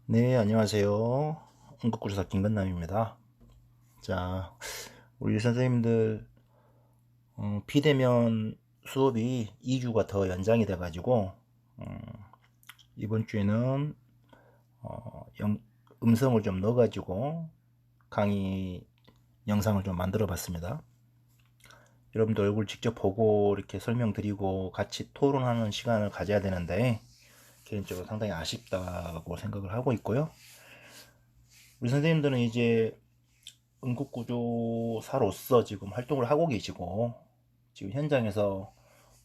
네, 안녕하세요. 응급구조사 김건남입니다. 자, 우리 선생님들 비대면 수업이 2주가 더 연장이 돼가지고 이번 주에는 음성을 좀 넣어가지고 강의 영상을 좀 만들어 봤습니다. 여러분들 얼굴 직접 보고 이렇게 설명드리고 같이 토론하는 시간을 가져야 되는데 개인적으로 상당히 아쉽다고 생각을 하고 있고요. 우리 선생님들은 이제 응급구조사로서 지금 활동을 하고 계시고 지금 현장에서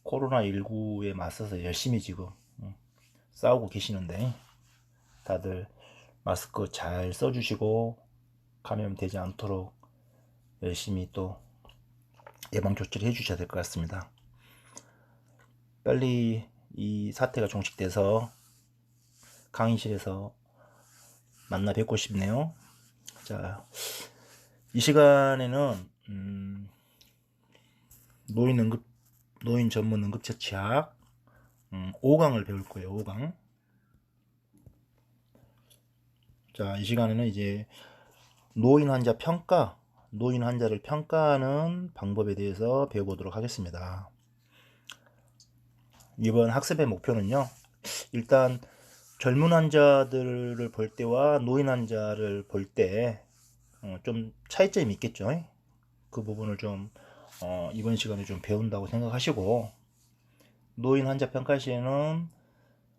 코로나19에 맞서서 열심히 지금 싸우고 계시는데 다들 마스크 잘 써주시고 감염되지 않도록 열심히 또 예방조치를 해주셔야 될 것 같습니다. 빨리 이 사태가 종식돼서 강의실에서 만나 뵙고 싶네요. 자, 이 시간에는 노인 전문 응급처치학 5강을 배울 거예요. 5강. 자, 이 시간에는 이제 노인 환자 평가, 노인 환자를 평가하는 방법에 대해서 배워보도록 하겠습니다. 이번 학습의 목표는요, 일단 젊은 환자들을 볼 때와 노인 환자를 볼 때 좀 차이점이 있겠죠. 그 부분을 좀 이번 시간에 좀 배운다고 생각하시고, 노인 환자 평가 시에는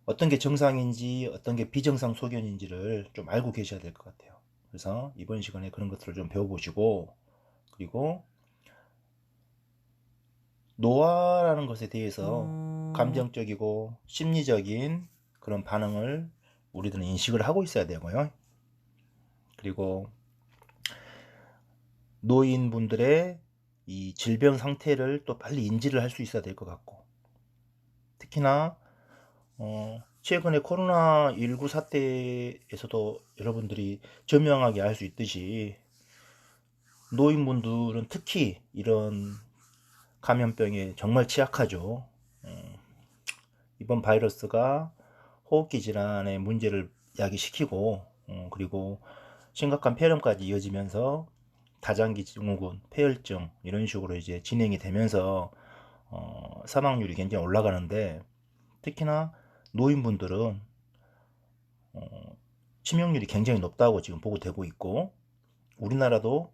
어떤 게 정상인지 어떤 게 비정상 소견인지를 좀 알고 계셔야 될 것 같아요. 그래서 이번 시간에 그런 것들을 좀 배워보시고, 그리고 노화라는 것에 대해서 감정적이고 심리적인 그런 반응을 우리들은 인식을 하고 있어야 되고요. 그리고 노인분들의 이 질병 상태를 또 빨리 인지를 할 수 있어야 될 것 같고, 특히나 최근에 코로나19 사태에서도 여러분들이 저명하게 알 수 있듯이 노인분들은 특히 이런 감염병에 정말 취약하죠. 이번 바이러스가 호흡기 질환의 문제를 야기시키고 그리고 심각한 폐렴까지 이어지면서 다장기 증후군, 폐혈증 이런 식으로 이제 진행이 되면서 사망률이 굉장히 올라가는데, 특히나 노인분들은 치명률이 굉장히 높다고 지금 보고되고 있고, 우리나라도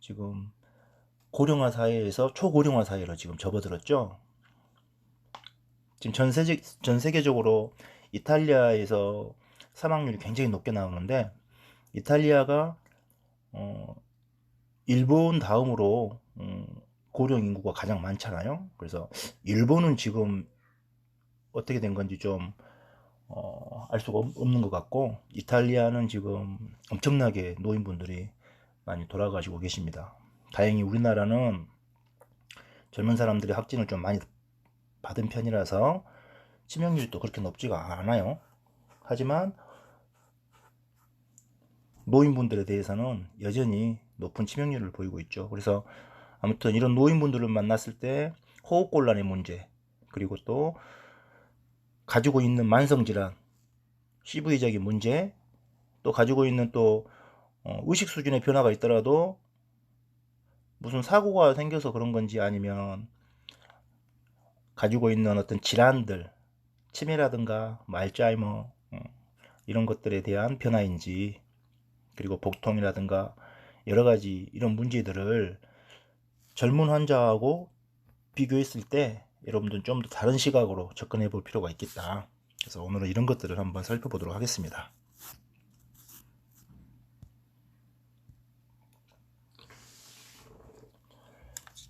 지금 고령화 사회에서 초고령화 사회로 지금 접어들었죠. 지금 전 세계적으로 이탈리아에서 사망률이 굉장히 높게 나오는데, 이탈리아가 일본 다음으로 고령 인구가 가장 많잖아요. 그래서 일본은 지금 어떻게 된 건지 좀 알 수가 없는 것 같고, 이탈리아는 지금 엄청나게 노인분들이 많이 돌아가시고 계십니다. 다행히 우리나라는 젊은 사람들이 확진을 좀 많이 받은 편이라서 치명률이 또 그렇게 높지가 않아요. 하지만 노인분들에 대해서는 여전히 높은 치명률을 보이고 있죠. 그래서 아무튼 이런 노인분들을 만났을 때 호흡곤란의 문제, 그리고 또 가지고 있는 만성질환, CV적인 문제, 또 가지고 있는 또 의식 수준의 변화가 있더라도 무슨 사고가 생겨서 그런 건지, 아니면 가지고 있는 어떤 질환들, 치매라든가 뭐 알츠하이머 이런 것들에 대한 변화인지, 그리고 복통이라든가 여러 가지 이런 문제들을 젊은 환자하고 비교했을 때 여러분들은 좀 더 다른 시각으로 접근해 볼 필요가 있겠다. 그래서 오늘은 이런 것들을 한번 살펴보도록 하겠습니다.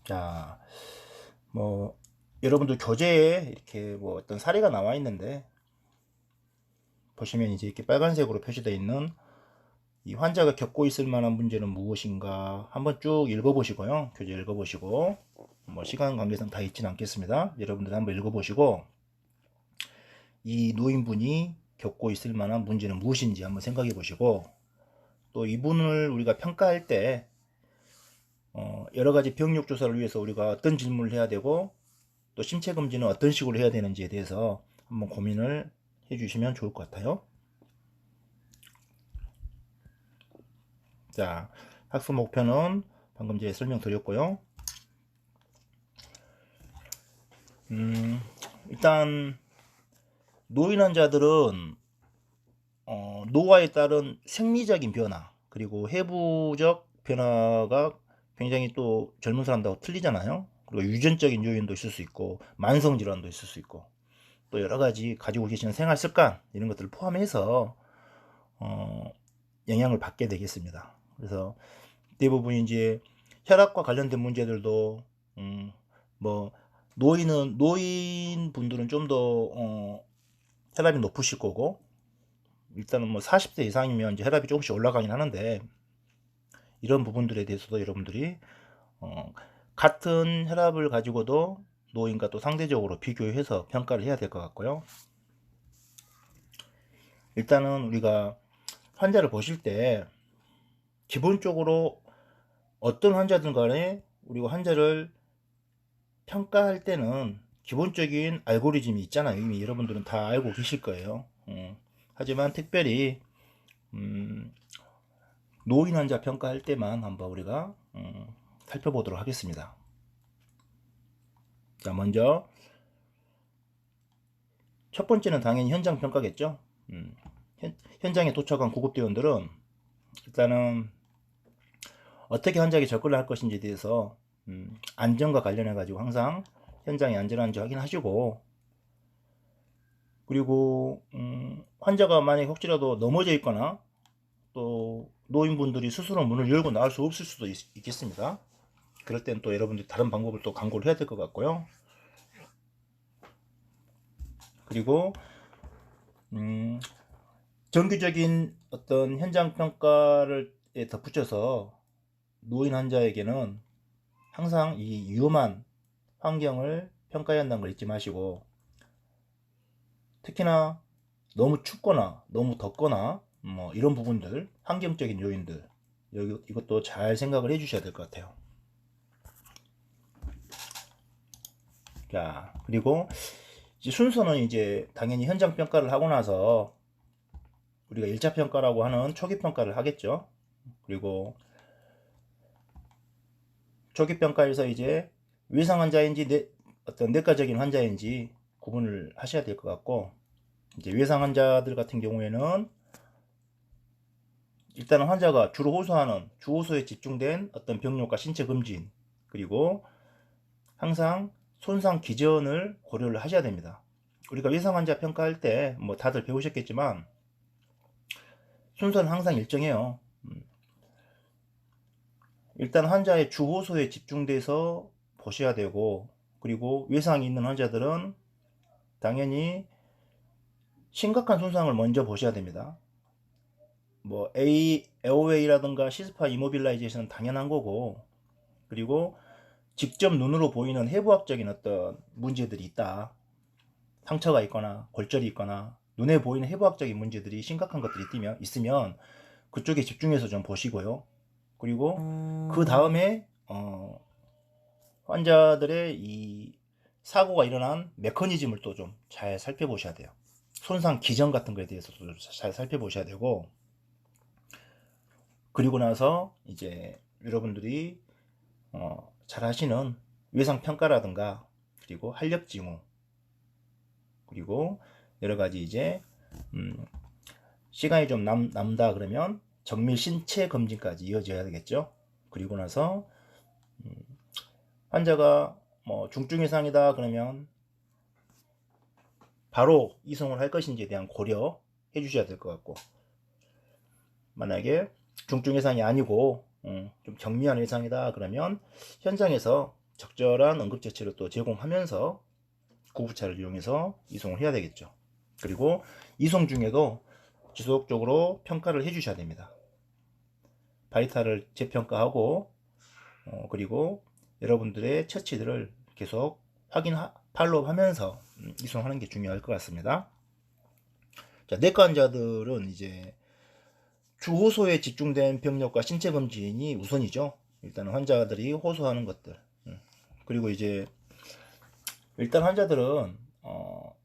자, 뭐 여러분들 교재에 이렇게 뭐 어떤 사례가 나와 있는데, 보시면 이제 이렇게 빨간색으로 표시되어 있는 이 환자가 겪고 있을 만한 문제는 무엇인가 한번 쭉 읽어보시고요. 교재 읽어보시고, 뭐 시간 관계상 다 읽지는 않겠습니다. 여러분들 한번 읽어보시고, 이 노인분이 겪고 있을 만한 문제는 무엇인지 한번 생각해 보시고, 또 이분을 우리가 평가할 때 여러 가지 병력 조사를 위해서 우리가 어떤 질문을 해야 되고, 또 신체 검진은 어떤 식으로 해야 되는지에 대해서 한번 고민을 해주시면 좋을 것 같아요. 자, 학습 목표는 방금 제가 설명드렸고요. 일단 노인 환자들은 노화에 따른 생리적인 변화 그리고 해부적 변화가 굉장히 또 젊은 사람들하고 틀리잖아요. 그리고 유전적인 요인도 있을 수 있고 만성 질환도 있을 수 있고 또 여러 가지 가지고 계시는 생활 습관 이런 것들을 포함해서 영향을 받게 되겠습니다. 그래서 대부분 이제 혈압과 관련된 문제들도 뭐 노인 분들은 좀 더 혈압이 높으실 거고 일단은 뭐 40대 이상이면 이제 혈압이 조금씩 올라가긴 하는데 이런 부분들에 대해서도 여러분들이 같은 혈압을 가지고도 노인과 또 상대적으로 비교해서 평가를 해야 될 것 같고요. 일단은 우리가 환자를 보실 때 기본적으로 어떤 환자든 간에 우리가 환자를 평가할 때는 기본적인 알고리즘이 있잖아요. 이미 여러분들은 다 알고 계실 거예요. 하지만 특별히 노인 환자 평가할 때만 한번 우리가 살펴보도록 하겠습니다. 자, 먼저 첫 번째는 당연히 현장 평가겠죠. 현장에 도착한 구급대원들은 일단은 어떻게 환자에게 접근을 할 것인지에 대해서 안전과 관련해 가지고 항상 현장이 안전한지 확인하시고, 그리고 환자가 만약에 혹시라도 넘어져 있거나 또 노인분들이 스스로 문을 열고 나올 수 없을 수도 있겠습니다. 그럴 땐 또 여러분들이 다른 방법을 또 강구를 해야 될 것 같고요. 그리고 정규적인 어떤 현장 평가를 덧붙여서 노인 환자에게는 항상 이 위험한 환경을 평가해야 한다는 걸 잊지 마시고, 특히나 너무 춥거나 너무 덥거나 뭐 이런 부분들, 환경적인 요인들 이것도 잘 생각을 해 주셔야 될 것 같아요. 자, 그리고 이제 순서는 이제 당연히 현장 평가를 하고 나서 우리가 1차 평가라고 하는 초기 평가를 하겠죠. 그리고 초기 평가에서 이제 외상 환자인지 어떤 내과적인 환자인지 구분을 하셔야 될 것 같고, 이제 외상 환자들 같은 경우에는 일단은 환자가 주로 호소하는 주호소에 집중된 어떤 병력과 신체 검진, 그리고 항상 손상 기전을 고려를 하셔야 됩니다. 우리가 외상 환자 평가할 때 뭐 다들 배우셨겠지만 순서는 항상 일정해요. 일단 환자의 주호소에 집중돼서 보셔야 되고, 그리고 외상이 있는 환자들은 당연히 심각한 손상을 먼저 보셔야 됩니다. 뭐 에어웨이라든가 시스파 이모빌라이제이션은 당연한 거고, 그리고 직접 눈으로 보이는 해부학적인 어떤 문제들이 있다, 상처가 있거나 골절이 있거나 눈에 보이는 해부학적인 문제들이 심각한 것들이 있으면 그쪽에 집중해서 좀 보시고요. 그리고 그 다음에 환자들의 이 사고가 일어난 메커니즘을 또 좀 잘 살펴보셔야 돼요. 손상 기전 같은 거에 대해서도 잘 살펴보셔야 되고, 그리고 나서 이제 여러분들이 잘 하시는 외상 평가라든가, 그리고 활력 징후, 그리고 여러 가지 이제 시간이 좀 남다 그러면 정밀 신체 검진까지 이어져야 되겠죠. 그리고 나서 환자가 뭐 중증 이상이다 그러면 바로 이송을 할 것인지에 대한 고려해 주셔야 될 것 같고, 만약에 중증 이상이 아니고 좀 경미한 이상이다 그러면 현장에서 적절한 응급처치를 또 제공하면서 구급차를 이용해서 이송을 해야 되겠죠. 그리고 이송 중에도 지속적으로 평가를 해 주셔야 됩니다. 바이탈을 재평가하고, 그리고 여러분들의 처치들을 계속 팔로우하면서 이송하는 게 중요할 것 같습니다. 자, 내과 환자들은 이제 주호소에 집중된 병력과 신체 검진이 우선이죠. 일단 환자들이 호소하는 것들. 그리고 이제 일단 환자들은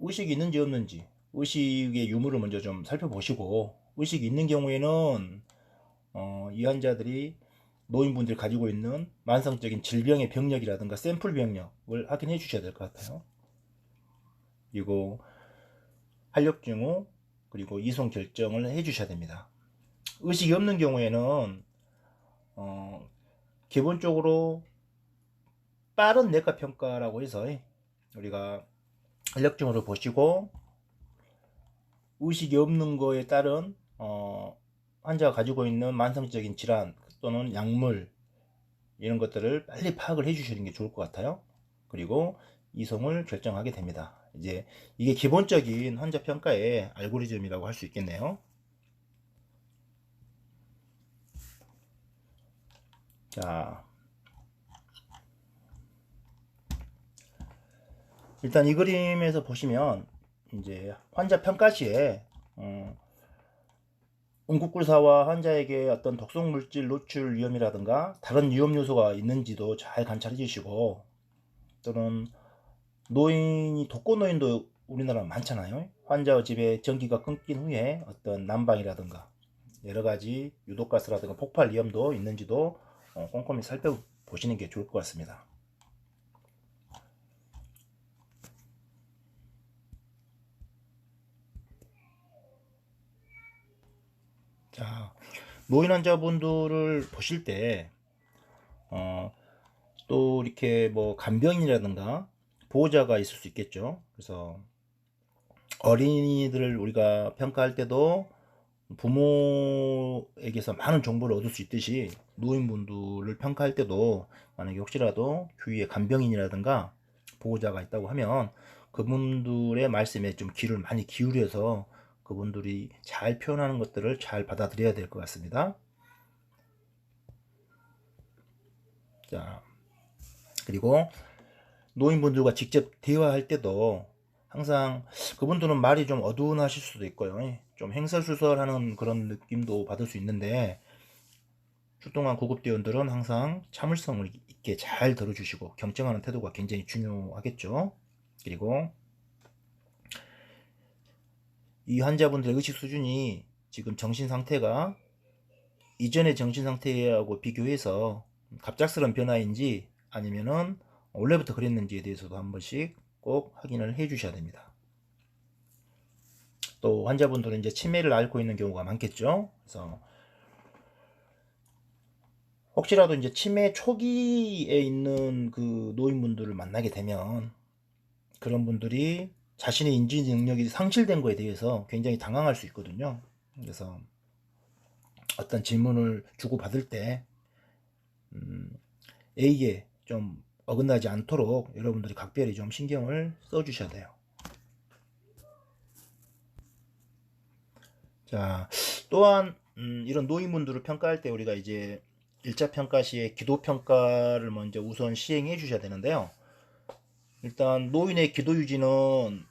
의식이 있는지 없는지 의식의 유무를 먼저 좀 살펴보시고, 의식이 있는 경우에는 이 환자들이 노인분들이 가지고 있는 만성적인 질병의 병력이라든가 샘플 병력을 확인해 주셔야 될 것 같아요. 그리고 활력 징후, 그리고 이송 결정을 해 주셔야 됩니다. 의식이 없는 경우에는 기본적으로 빠른 내과 평가라고 해서 우리가 활력 징후를 보시고 의식이 없는 거에 따른 환자가 가지고 있는 만성적인 질환 또는 약물 이런 것들을 빨리 파악을 해 주시는 게 좋을 것 같아요. 그리고 이송을 결정하게 됩니다. 이제 이게 기본적인 환자 평가의 알고리즘이라고 할 수 있겠네요. 자, 일단 이 그림에서 보시면 이제 환자 평가 시에 응급구조사와 환자에게 어떤 독성 물질 노출 위험이라든가 다른 위험 요소가 있는지도 잘 관찰해 주시고, 또는 노인이 독거노인도 우리나라 많잖아요. 환자 집에 전기가 끊긴 후에 어떤 난방이라든가 여러 가지 유독가스라든가 폭발 위험도 있는지도 꼼꼼히 살펴보시는 게 좋을 것 같습니다. 자, 노인 환자분들을 보실 때 또 이렇게 뭐 간병인이라든가 보호자가 있을 수 있겠죠. 그래서 어린이들을 우리가 평가할 때도 부모에게서 많은 정보를 얻을 수 있듯이 노인분들을 평가할 때도 만약에 혹시라도 주위에 간병인이라든가 보호자가 있다고 하면 그분들의 말씀에 좀 귀를 많이 기울여서 그분들이 잘 표현하는 것들을 잘 받아들여야 될 것 같습니다. 자, 그리고 노인분들과 직접 대화할 때도 항상 그분들은 말이 좀 어두운하실 수도 있고요. 좀 행설수설하는 그런 느낌도 받을 수 있는데, 출동한 구급대원들은 항상 참을성을 있게 잘 들어주시고 경청하는 태도가 굉장히 중요하겠죠. 그리고 이 환자분들의 의식 수준이 지금 정신 상태가 이전의 정신 상태하고 비교해서 갑작스러운 변화인지 아니면은 원래부터 그랬는지에 대해서도 한 번씩 꼭 확인을 해 주셔야 됩니다. 또 환자분들은 이제 치매를 앓고 있는 경우가 많겠죠. 그래서 혹시라도 이제 치매 초기에 있는 그 노인분들을 만나게 되면 그런 분들이 자신의 인지 능력이 상실된 거에 대해서 굉장히 당황할 수 있거든요. 그래서 어떤 질문을 주고받을 때 A에 좀 어긋나지 않도록 여러분들이 각별히 좀 신경을 써주셔야 돼요. 자, 또한 이런 노인분들을 평가할 때 우리가 이제 1차 평가 시에 기도 평가를 먼저 우선 시행해 주셔야 되는데요. 일단 노인의 기도 유지는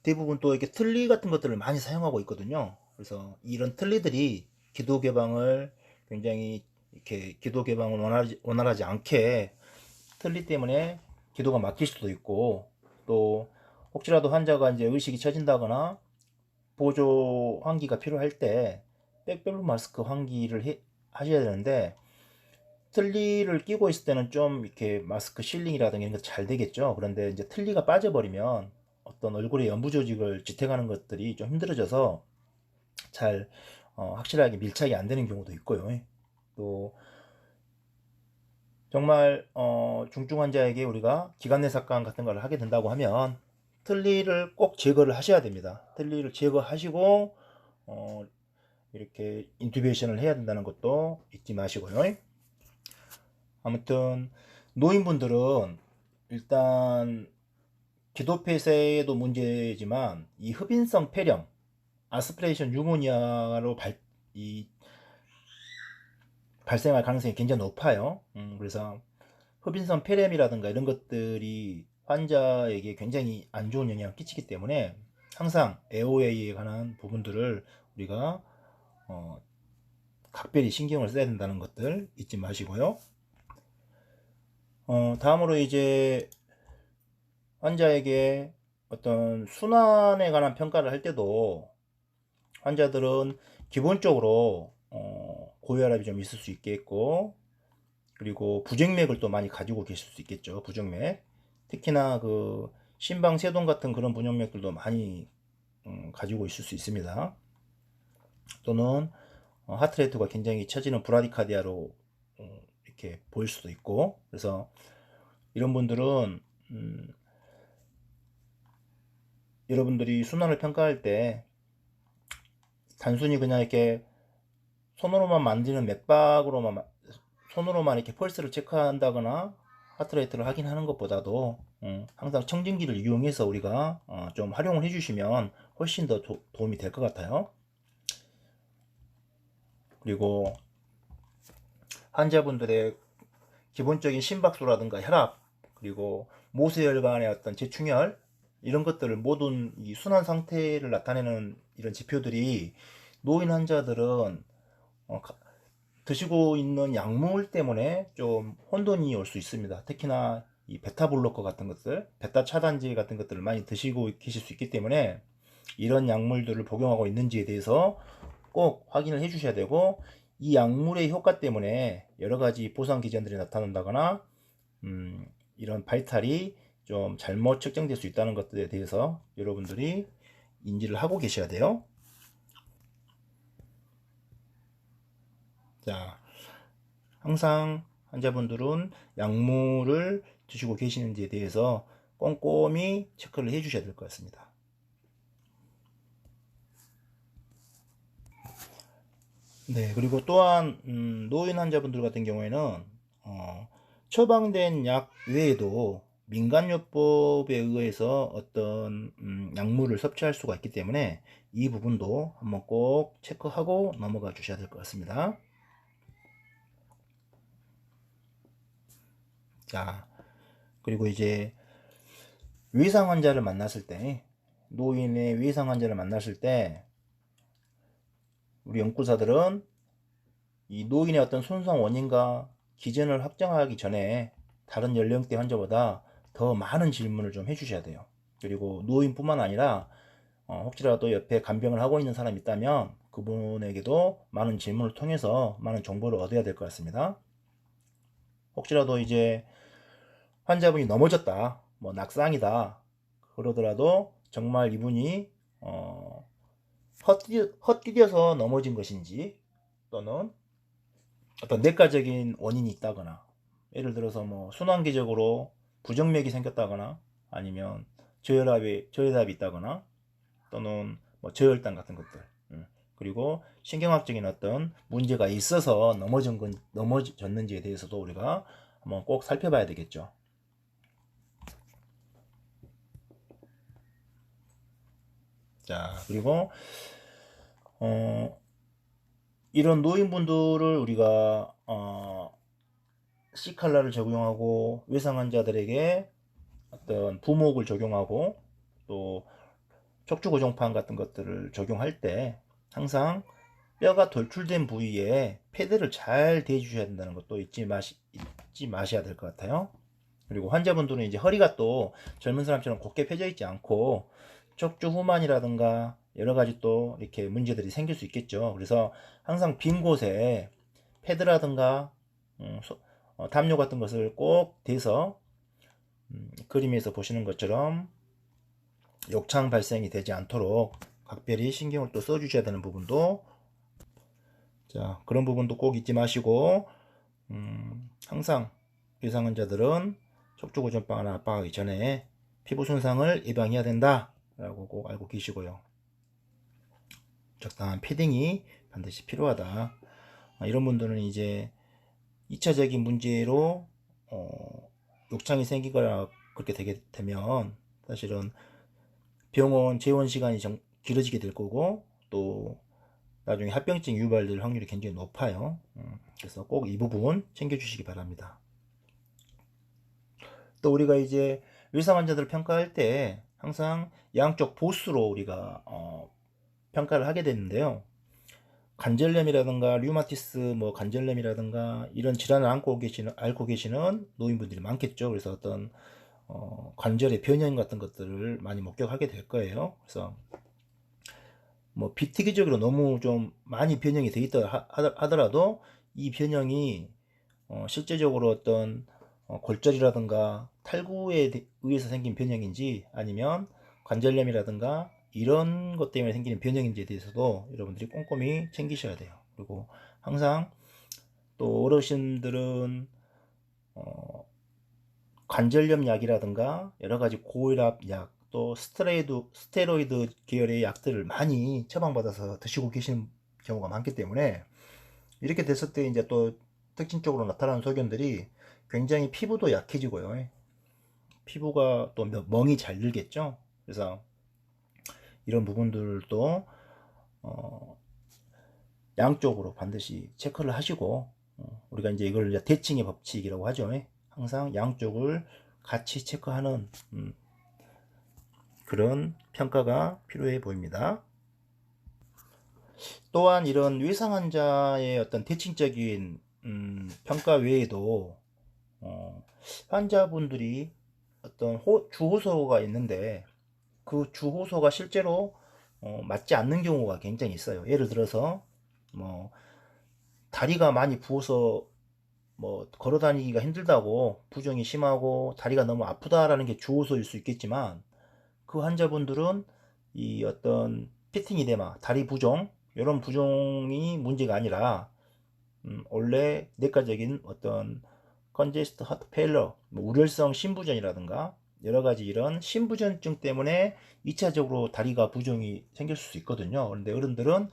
대부분 또 이렇게 틀니 같은 것들을 많이 사용하고 있거든요. 그래서 이런 틀니들이 기도 개방을 굉장히 이렇게 기도 개방을 원활하지 않게 틀니 때문에 기도가 막힐 수도 있고, 또 혹시라도 환자가 이제 의식이 처진다거나 보조 환기가 필요할 때 백벨로 마스크 환기를 하셔야 되는데, 틀니를 끼고 있을 때는 좀 이렇게 마스크 실링이라든가 이런 게 잘 되겠죠. 그런데 이제 틀니가 빠져버리면 어떤 얼굴에 연부 조직을 지탱하는 것들이 좀 힘들어져서 잘 확실하게 밀착이 안 되는 경우도 있고요. 또 정말 중증 환자에게 우리가 기관내 삭감 같은 걸 하게 된다고 하면 틀니를 꼭 제거를 하셔야 됩니다. 틀니를 제거하시고 이렇게 인투베이션을 해야 된다는 것도 잊지 마시고요. 아무튼 노인분들은 일단 기도폐쇄도 문제지만 이 흡인성 폐렴, 아스피레이션 유모니아로 발생할 가능성이 굉장히 높아요. 그래서 흡인성 폐렴이라든가 이런 것들이 환자에게 굉장히 안 좋은 영향을 끼치기 때문에 항상 AOA에 관한 부분들을 우리가 각별히 신경을 써야 된다는 것들 잊지 마시고요. 다음으로 이제 환자에게 어떤 순환에 관한 평가를 할 때도 환자들은 기본적으로 고혈압이 좀 있을 수 있겠고, 그리고 부정맥을 또 많이 가지고 계실 수 있겠죠. 부정맥. 특히나 그 심방세동 같은 그런 부정맥들도 많이 가지고 있을 수 있습니다. 또는 하트레이트가 굉장히 처지는 브라디카디아로 이렇게 보일 수도 있고, 그래서 이런 분들은 여러분들이 순환을 평가할 때 단순히 그냥 이렇게 손으로만 만지는 손으로만 이렇게 펄스를 체크한다거나 하트레이트를 확인하는 것보다도 항상 청진기를 이용해서 우리가 좀 활용을 해주시면 훨씬 더 도움이 될 것 같아요. 그리고 환자분들의 기본적인 심박수라든가 혈압, 그리고 모세혈관의 어떤 재충혈, 이런 것들을 모든 이 순환 상태를 나타내는 이런 지표들이 노인 환자들은 드시고 있는 약물 때문에 좀 혼돈이 올 수 있습니다. 특히나 이 베타 블로커 같은 것들, 베타 차단제 같은 것들을 많이 드시고 계실 수 있기 때문에 이런 약물들을 복용하고 있는지에 대해서 꼭 확인을 해 주셔야 되고, 이 약물의 효과 때문에 여러 가지 보상 기전들이 나타난다거나 이런 바이탈이 좀 잘못 측정될 수 있다는 것들에 대해서 여러분들이 인지를 하고 계셔야 돼요. 자, 항상 환자분들은 약물을 드시고 계시는지에 대해서 꼼꼼히 체크를 해 주셔야 될 것 같습니다. 네, 그리고 또한 노인 환자분들 같은 경우에는 처방된 약 외에도 민간요법에 의해서 어떤 약물을 섭취할 수가 있기 때문에 이 부분도 한번 꼭 체크하고 넘어가 주셔야 될 것 같습니다. 자, 그리고 이제 외상 환자를 만났을 때, 노인의 외상 환자를 만났을 때 우리 연구사들은 이 노인의 어떤 손상 원인과 기전을 확정하기 전에 다른 연령대 환자보다 더 많은 질문을 좀 해주셔야 돼요. 그리고 노인뿐만 아니라 혹시라도 옆에 간병을 하고 있는 사람이 있다면 그분에게도 많은 질문을 통해서 많은 정보를 얻어야 될 것 같습니다. 혹시라도 이제 환자분이 넘어졌다, 뭐 낙상이다 그러더라도 정말 이분이 헛디뎌서 넘어진 것인지, 또는 어떤 내과적인 원인이 있다거나, 예를 들어서 뭐 순환기적으로 부정맥이 생겼다거나, 아니면 저혈압이 있다거나, 또는 뭐 저혈당 같은 것들, 그리고 신경학적인 어떤 문제가 있어서 넘어졌는지에 대해서도 우리가 한번 꼭 살펴봐야 되겠죠. 자, 그리고 이런 노인분들을 우리가 C칼라를 적용하고 외상 환자들에게 어떤 부목을 적용하고 또 척추 고정판 같은 것들을 적용할 때 항상 뼈가 돌출된 부위에 패드를 잘 대주셔야 된다는 것도 잊지 마셔야 될 것 같아요. 그리고 환자분들은 이제 허리가 또 젊은 사람처럼 곧게 펴져 있지 않고 척추 후만이라든가 여러 가지 또 이렇게 문제들이 생길 수 있겠죠. 그래서 항상 빈 곳에 패드라든가 담요 같은 것을 꼭 대서 그림에서 보시는 것처럼 욕창 발생이 되지 않도록 각별히 신경을 또 써주셔야 되는 부분도, 자, 그런 부분도 꼭 잊지 마시고, 항상 외상 환자들은 척추 고정방을 압박하기 전에 피부 손상을 예방해야 된다 라고 꼭 알고 계시고요. 적당한 패딩이 반드시 필요하다. 이런 분들은 이제 2차적인 문제로 욕창이 생기거나 그렇게 되게 되면 사실은 병원 재원 시간이 길어지게 될 거고, 또 나중에 합병증 유발될 확률이 굉장히 높아요. 그래서 꼭 이 부분 챙겨주시기 바랍니다. 또 우리가 이제 외상 환자들을 평가할 때 항상 양쪽 보수로 우리가 평가를 하게 되는데요. 관절염이라든가 류마티스, 뭐 관절염이라든가 이런 질환을 앓고 계시는 노인분들이 많겠죠. 그래서 어떤 관절의 변형 같은 것들을 많이 목격하게 될 거예요. 그래서 뭐 비특이적으로 너무 좀 많이 변형이 돼 있다 하더라도 이 변형이 실제적으로 어떤 골절이라든가 탈구에 의해서 생긴 변형인지 아니면 관절염이라든가 이런 것 때문에 생기는 변형인지에 대해서도 여러분들이 꼼꼼히 챙기셔야 돼요. 그리고 항상 또 어르신들은 관절염 약이라든가 여러 가지 고혈압 약, 또 스테로이드 계열의 약들을 많이 처방받아서 드시고 계시는 경우가 많기 때문에 이렇게 됐을 때 이제 또 특징적으로 나타나는 소견들이 굉장히 피부도 약해지고요. 피부가 또 멍이 잘 들겠죠. 그래서 이런 부분들도 양쪽으로 반드시 체크를 하시고 우리가 이제 이걸 이제 대칭의 법칙이라고 하죠. 항상 양쪽을 같이 체크하는 그런 평가가 필요해 보입니다. 또한 이런 외상 환자의 어떤 대칭적인 평가 외에도 환자분들이 어떤 주호소가 있는데 그 주호소가 실제로 맞지 않는 경우가 굉장히 있어요. 예를 들어서 뭐 다리가 많이 부어서 뭐 걸어 다니기가 힘들다고 부종이 심하고 다리가 너무 아프다라는 게 주호소일 수 있겠지만 그 환자분들은 이 어떤 피팅 이데마, 다리 부종 이런 부종이 문제가 아니라 원래 내과적인 어떤 컨제스트 하트 페일러, 우렬성 심부전이라든가 여러 가지 이런 심부전증 때문에 2차적으로 다리가 부종이 생길 수 있거든요. 그런데 어른들은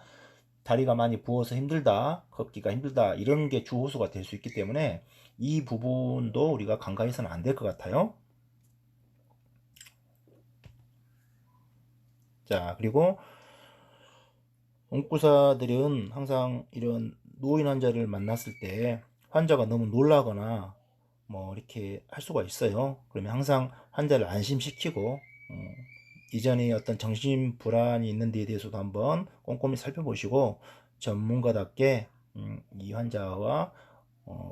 다리가 많이 부어서 힘들다, 걷기가 힘들다 이런 게 주호소가 될 수 있기 때문에 이 부분도 우리가 간과해서는 안 될 것 같아요. 자, 그리고 옹구사들은 항상 이런 노인 환자를 만났을 때 환자가 너무 놀라거나 뭐 이렇게 할 수가 있어요. 그러면 항상 환자를 안심시키고 이전에 어떤 정신 불안이 있는 데에 대해서도 한번 꼼꼼히 살펴보시고 전문가답게 이 환자와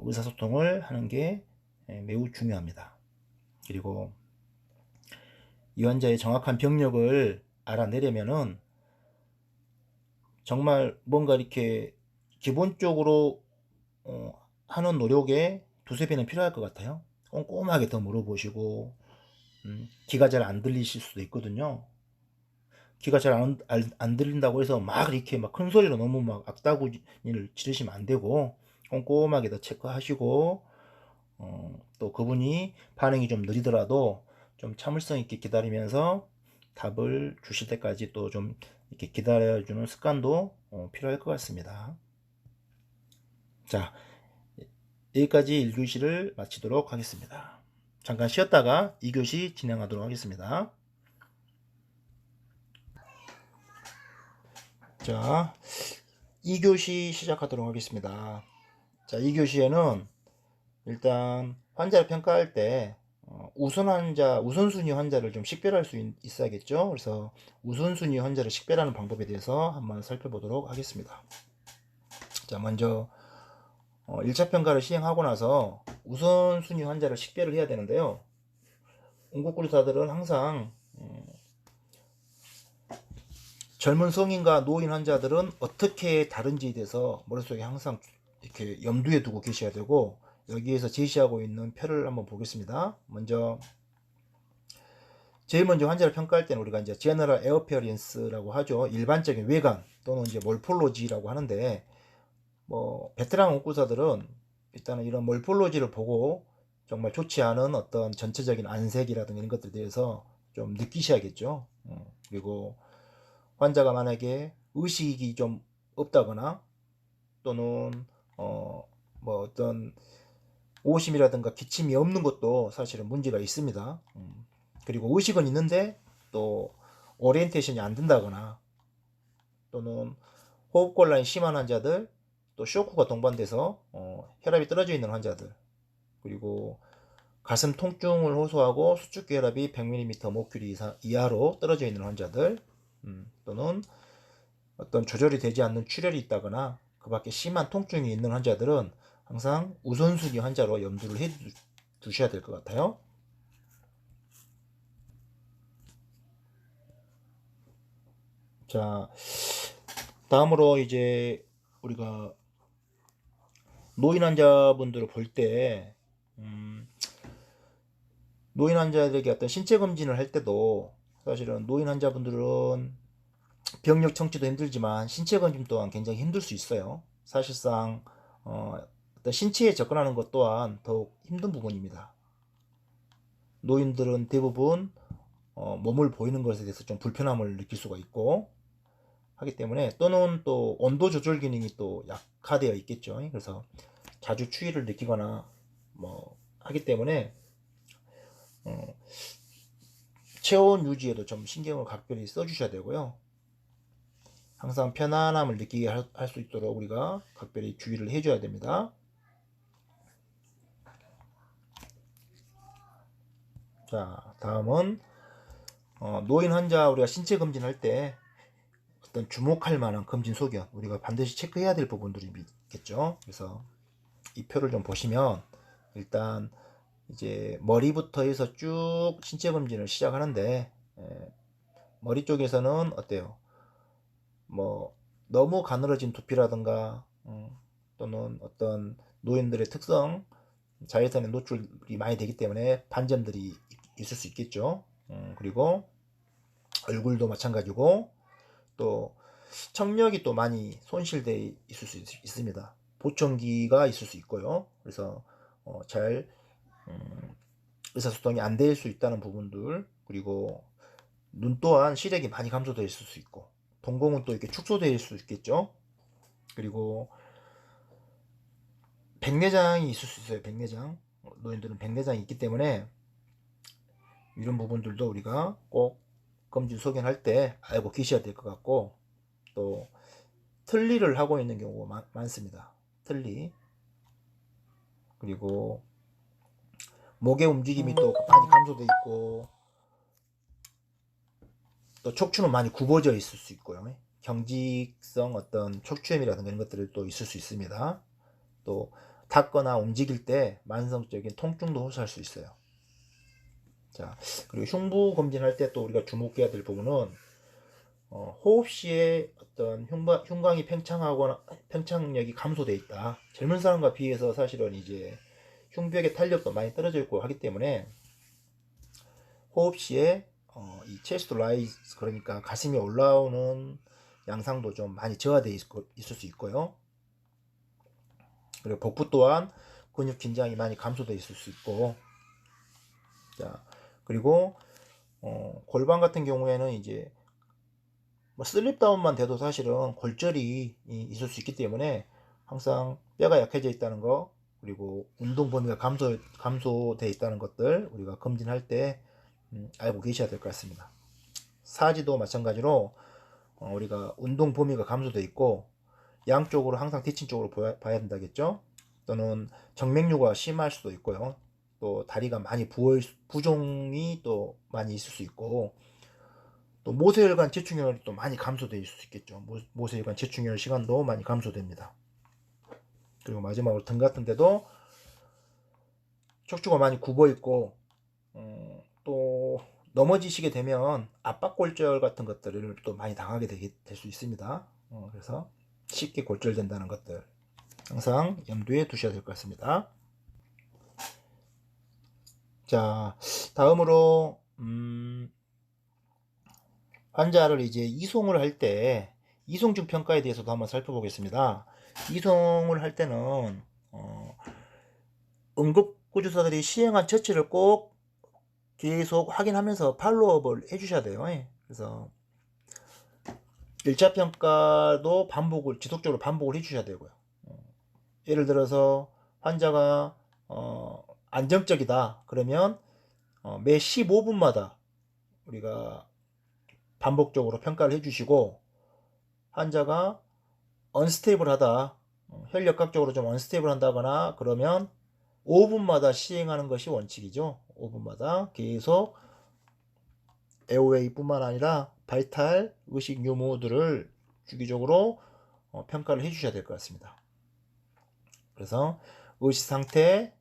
의사소통을 하는 게 매우 중요합니다. 그리고 이 환자의 정확한 병력을 알아내려면은 정말 뭔가 이렇게 기본적으로 하는 노력에 두세 배는 필요할 것 같아요. 꼼꼼하게 더 물어보시고 귀가 잘 안 들리실 수도 있거든요. 귀가 잘 안 들린다고 해서 막 이렇게 막 큰 소리로 너무 막 악다구니를 지르시면 안 되고 꼼꼼하게 더 체크하시고 또 그분이 반응이 좀 느리더라도 좀 참을성 있게 기다리면서 답을 주실 때까지 또 좀 이렇게 기다려주는 습관도 필요할 것 같습니다. 자, 여기까지 1교시를 마치도록 하겠습니다. 잠깐 쉬었다가 2교시 진행하도록 하겠습니다. 자, 2교시 시작하도록 하겠습니다. 자, 2교시에는 일단 환자를 평가할 때 우선순위 환자를 좀 식별할 수 있어야겠죠. 그래서 우선순위 환자를 식별하는 방법에 대해서 한번 살펴보도록 하겠습니다. 자, 먼저 1차 평가를 시행하고 나서 우선순위 환자를 식별을 해야 되는데요. 옹국구리사들은 항상 젊은 성인과 노인 환자들은 어떻게 다른지에 대해서 머릿속에 항상 이렇게 염두에 두고 계셔야 되고 여기에서 제시하고 있는 표를 한번 보겠습니다. 제일 먼저 환자를 평가할 때는 우리가 이제 제너럴 에어피어런스라고 하죠. 일반적인 외관 또는 이제 몰폴로지라고 하는데 뭐 베테랑 옹구사들은 일단은 이런 몰폴로지를 보고 정말 좋지 않은 어떤 전체적인 안색이라든가 이런 것들에 대해서 좀 느끼셔야겠죠. 그리고 환자가 만약에 의식이 좀 없다거나 또는 뭐 어떤 오심이라든가 기침이 없는 것도 사실은 문제가 있습니다. 그리고 의식은 있는데 또 오리엔테이션이 안 된다거나 또는 호흡곤란이 심한 환자들, 또 쇼크가 동반돼서 혈압이 떨어져 있는 환자들, 그리고 가슴 통증을 호소하고 수축기 혈압이 100mm 모큐리 이하로 떨어져 있는 환자들, 또는 어떤 조절이 되지 않는 출혈이 있다거나 그 밖에 심한 통증이 있는 환자들은 항상 우선순위 환자로 염두를 해 두셔야 될 것 같아요. 자, 다음으로 이제 우리가 노인 환자분들을 볼 때, 노인 환자들에게 어떤 신체 검진을 할 때도 사실은 노인 환자분들은 병력 청취도 힘들지만 신체 검진 또한 굉장히 힘들 수 있어요. 사실상 어떤 신체에 접근하는 것 또한 더욱 힘든 부분입니다. 노인들은 대부분 몸을 보이는 것에 대해서 좀 불편함을 느낄 수가 있고 하기 때문에, 또는 또 온도 조절 기능이 또 약화되어 있겠죠. 그래서 자주 추위를 느끼거나 뭐 하기 때문에 체온 유지에도 좀 신경을 각별히 써주셔야 되고요. 항상 편안함을 느끼게 할 수 있도록 우리가 각별히 주의를 해줘야 됩니다. 자, 다음은 노인 환자 우리가 신체 검진할 때 어떤 주목할 만한 검진 소견, 우리가 반드시 체크해야 될 부분들이 있겠죠. 그래서 이 표를 좀 보시면 일단 이제 머리부터 해서 쭉 신체 검진을 시작하는데, 머리 쪽에서는 어때요? 뭐 너무 가늘어진 두피라든가 또는 어떤 노인들의 특성, 자외선에 노출이 많이 되기 때문에 반점들이 있을 수 있겠죠. 그리고 얼굴도 마찬가지고, 또 청력이 또 많이 손실되어 있을 수 있습니다. 보청기가 있을 수 있고요. 그래서 잘 의사소통이 안 될 수 있다는 부분들, 그리고 눈 또한 시력이 많이 감소되어 있을 수 있고, 동공은 또 이렇게 축소되어 있을 수 있겠죠. 그리고 백내장이 있을 수 있어요. 백내장, 노인들은 백내장이 있기 때문에 이런 부분들도 우리가 꼭 검진 소견할 때 알고 계셔야 될 것 같고, 또 틀니를 하고 있는 경우가 많습니다. 틀니, 그리고 목의 움직임이 또 많이 감소되어 있고, 또 척추는 많이 굽어져 있을 수 있고요. 경직성 어떤 척추염이라든가 이런 것들이 또 있을 수 있습니다. 또 닫거나 움직일 때 만성적인 통증도 호소할 수 있어요. 자, 그리고 흉부 검진할 때 또 우리가 주목해야 될 부분은 호흡 시에 어떤 흉곽이 팽창하거나 팽창력이 감소되어 있다. 젊은 사람과 비해서 사실은 이제 흉벽의 탄력도 많이 떨어져 있고 하기 때문에 호흡 시에 이 체스트 라이즈, 그러니까 가슴이 올라오는 양상도 좀 많이 저하되어 있을 수 있고요. 그리고 복부 또한 근육 긴장이 많이 감소되어 있을 수 있고, 자, 그리고 골반 같은 경우에는 이제 뭐 슬립다운만 돼도 사실은 골절이 있을 수 있기 때문에 항상 뼈가 약해져 있다는 거, 그리고 운동 범위가 감소되어 있다는 것들 우리가 검진할 때 알고 계셔야 될 것 같습니다. 사지도 마찬가지로 우리가 운동 범위가 감소되어 있고 양쪽으로 항상 뒤친 쪽으로 봐야 된다겠죠. 또는 정맥류가 심할 수도 있고요. 또 다리가 많이 부종이 또 많이 있을 수 있고, 또 모세혈관 재충혈이 또 많이 감소되어 있을 수 있겠죠. 모세혈관 재충혈 시간도 많이 감소됩니다. 그리고 마지막으로 등 같은 데도 척추가 많이 굽어 있고, 또 넘어지시게 되면 압박골절 같은 것들을 또 많이 당하게 될 수 있습니다. 그래서 쉽게 골절된다는 것들 항상 염두에 두셔야 될 것 같습니다. 자, 다음으로 환자를 이제 이송을 할 때 이송중 평가에 대해서도 한번 살펴보겠습니다. 이송을 할 때는 응급구조사들이 시행한 처치를 꼭 계속 확인하면서 팔로우업을 해주셔야 돼요. 그래서 1차 평가도 지속적으로 반복을 해주셔야 되고요. 예를 들어서 환자가 안정적이다 그러면 매 15분마다 우리가 반복적으로 평가를 해주시고, 환자가 언스테이블하다, 혈력학적으로 좀 언스테이블한다거나 그러면 5분마다 시행하는 것이 원칙이죠. 5분마다 계속 에어웨이뿐만 아니라 바이탈, 의식 유무들을 주기적으로 평가를 해주셔야 될 것 같습니다. 그래서 의식 상태,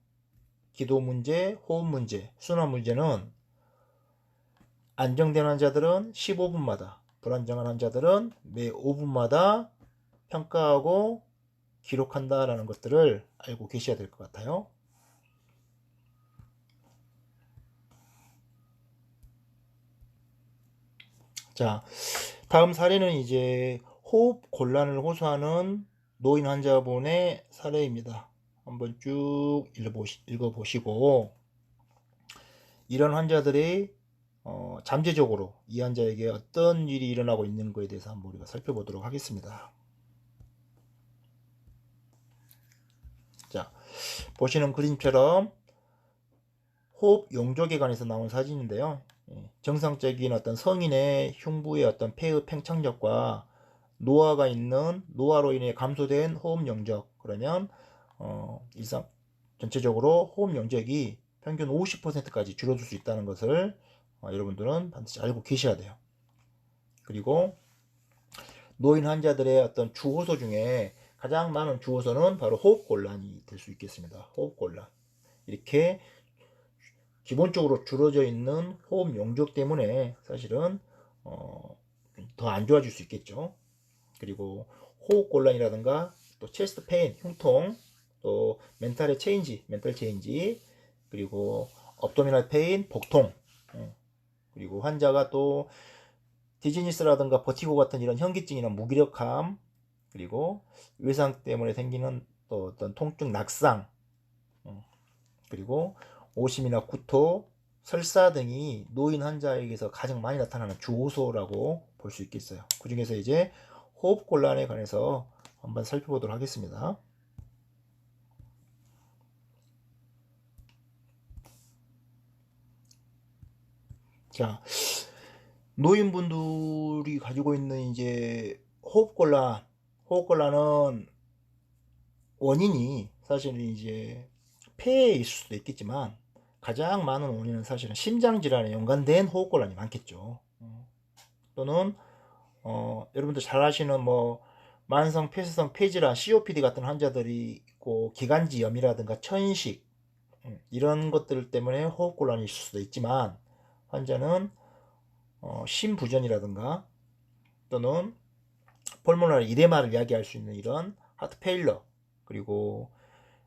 기도 문제, 호흡 문제, 순환 문제는 안정된 환자들은 15분마다, 불안정한 환자들은 매 5분마다 평가하고 기록한다라는 것들을 알고 계셔야 될 것 같아요. 자, 다음 사례는 이제 호흡 곤란을 호소하는 노인 환자분의 사례입니다. 한번 쭉 읽어보시고 이런 환자들이 잠재적으로 이 환자에게 어떤 일이 일어나고 있는 것에 대해서 한번 우리가 살펴보도록 하겠습니다. 자, 보시는 그림처럼 호흡 용적에 관해서 나온 사진인데요. 정상적인 어떤 성인의 흉부의 어떤 폐의 팽창력과 노화가 있는 노화로 인해 감소된 호흡 용적, 그러면 일상 전체적으로 호흡 용적이 평균 50%까지 줄어들 수 있다는 것을 여러분들은 반드시 알고 계셔야 돼요. 그리고 노인 환자들의 어떤 주호소 중에 가장 많은 주호소는 바로 호흡곤란이 될 수 있겠습니다. 호흡곤란. 이렇게 기본적으로 줄어져 있는 호흡 용적 때문에 사실은 더 안 좋아질 수 있겠죠. 그리고 호흡곤란이라든가 또 체스트 페인, 흉통, 또 멘탈 체인지, 그리고 업도미널 페인, 복통, 그리고 환자가 또 디즈니스라든가 버티고 같은 이런 현기증이나 무기력함, 그리고 외상 때문에 생기는 또 어떤 통증, 낙상, 그리고 오심이나 구토, 설사 등이 노인 환자에게서 가장 많이 나타나는 주호소라고 볼 수 있겠어요. 그 중에서 이제 호흡곤란에 관해서 한번 살펴보도록 하겠습니다. 자, 노인분들이 가지고 있는 이제 호흡곤란은 원인이 사실은 이제 폐에 있을 수도 있겠지만 가장 많은 원인은 사실은 심장질환에 연관된 호흡곤란이 많겠죠. 또는 여러분들 잘 아시는 뭐 만성 폐쇄성 폐질환 COPD 같은 환자들이 있고 기관지염이라든가 천식 이런 것들 때문에 호흡곤란이 있을 수도 있지만 환자는 심부전이라든가 또는 폴모널 이데마를 야기할 수 있는 이런 하트 페일러, 그리고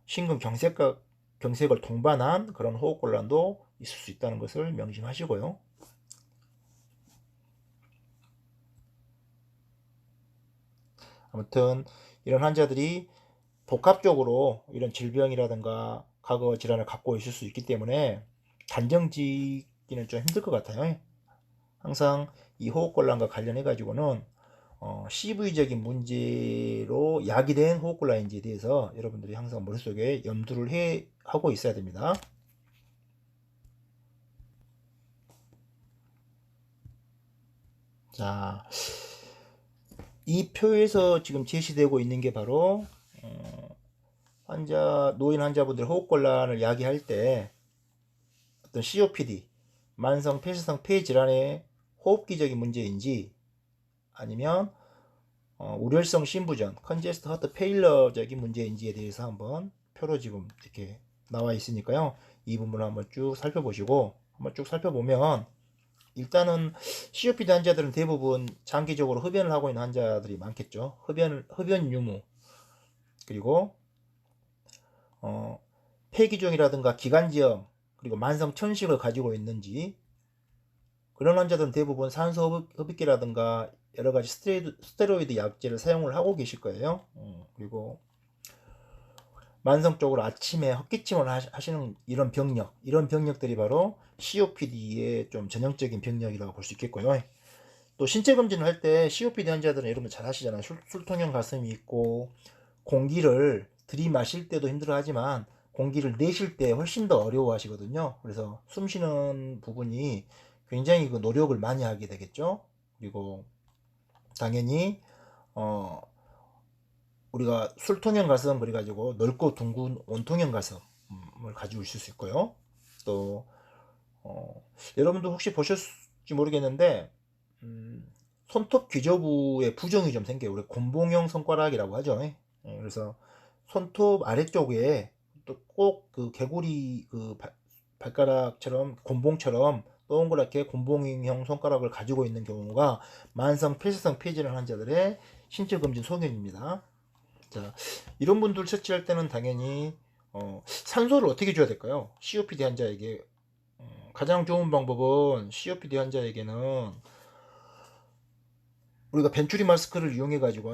심근 경색을 동반한 그런 호흡곤란도 있을 수 있다는 것을 명심하시고요. 아무튼 이런 환자들이 복합적으로 이런 질병이라든가 과거 질환을 갖고 있을 수 있기 때문에 단정 짓기는 좀 힘들 것 같아요. 항상 이 호흡곤란과 관련해 가지고는 CV적인 문제로 야기된 호흡곤란인지에 대해서 여러분들이 항상 머릿속에 염두를 하고 있어야 됩니다. 자, 이 표에서 지금 제시되고 있는 게 바로 노인 환자분들 호흡곤란을 야기할 때 어떤 COPD, 만성 폐쇄성 폐질환의 호흡기적인 문제인지 아니면 우렬성 심부전, 컨제스트 하트 페일러적인 문제인지에 대해서 한번 표로 지금 이렇게 나와 있으니까요. 이 부분을 한번 쭉 살펴보시고 한번 쭉 살펴보면 일단은 COPD 환자들은 대부분 장기적으로 흡연을 하고 있는 환자들이 많겠죠. 흡연 유무, 그리고 폐기종이라든가 기관지염, 그리고 만성 천식을 가지고 있는지, 그런 환자들은 대부분 산소 흡입기라든가 여러 가지 스테로이드 약제를 사용을 하고 계실 거예요. 그리고 만성적으로 아침에 헛기침을 하시는 이런 병력들이 바로 COPD의 좀 전형적인 병력이라고 볼 수 있겠고요. 또 신체 검진을 할 때 COPD 환자들은 여러분 잘 아시잖아요. 술통형 가슴이 있고 공기를 들이마실 때도 힘들어하지만 공기를 내쉴 때 훨씬 더 어려워하시거든요. 그래서 숨 쉬는 부분이 굉장히 그 노력을 많이 하게 되겠죠. 그리고 당연히 우리가 술통형 가슴 그래가지고 넓고 둥근 원통형 가슴을 가지고 있을 수 있고요. 또 여러분도 혹시 보셨을지 모르겠는데 손톱 귀저부에 부종이 좀 생겨요. 우리 곤봉형 손가락이라고 하죠. 그래서 손톱 아래쪽에 또 꼭 그 개구리 그 발가락처럼 곤봉처럼 동그랗게 곤봉형 손가락을 가지고 있는 경우가 만성 폐쇄성 폐질환 환자들의 신체검진 소견입니다. 자, 이런 분들 처치할 때는 당연히 산소를 어떻게 줘야 될까요? COPD 환자에게 가장 좋은 방법은 COPD 환자에게는 우리가 벤츄리 마스크를 이용해 가지고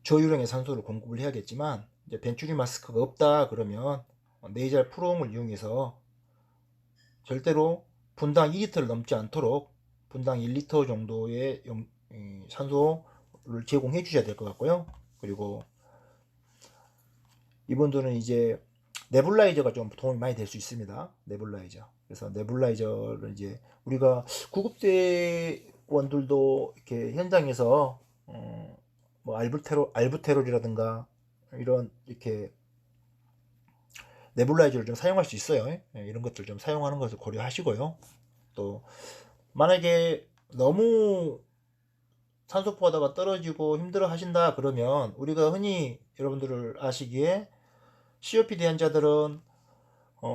저유량의 산소를 공급을 해야겠지만, 이제 벤츄리 마스크가 없다 그러면 네이잘 프로음을 이용해서 절대로 분당 2리터를 넘지 않도록 분당 1리터 정도의 산소를 제공해 주셔야 될 것 같고요. 그리고 이분들은 이제 네뷸라이저가 좀 도움이 많이 될 수 있습니다. 네뷸라이저. 그래서 네뷸라이저를 이제 우리가 구급대원들도 이렇게 현장에서 뭐 알부테롤이라든가 이런 이렇게 네뷸라이저를 좀 사용할 수 있어요. 이런 것들 좀 사용하는 것을 고려하시고요. 또 만약에 너무 산소 포화도가 떨어지고 힘들어 하신다 그러면, 우리가 흔히 여러분들을 아시기에 COPD 환자들은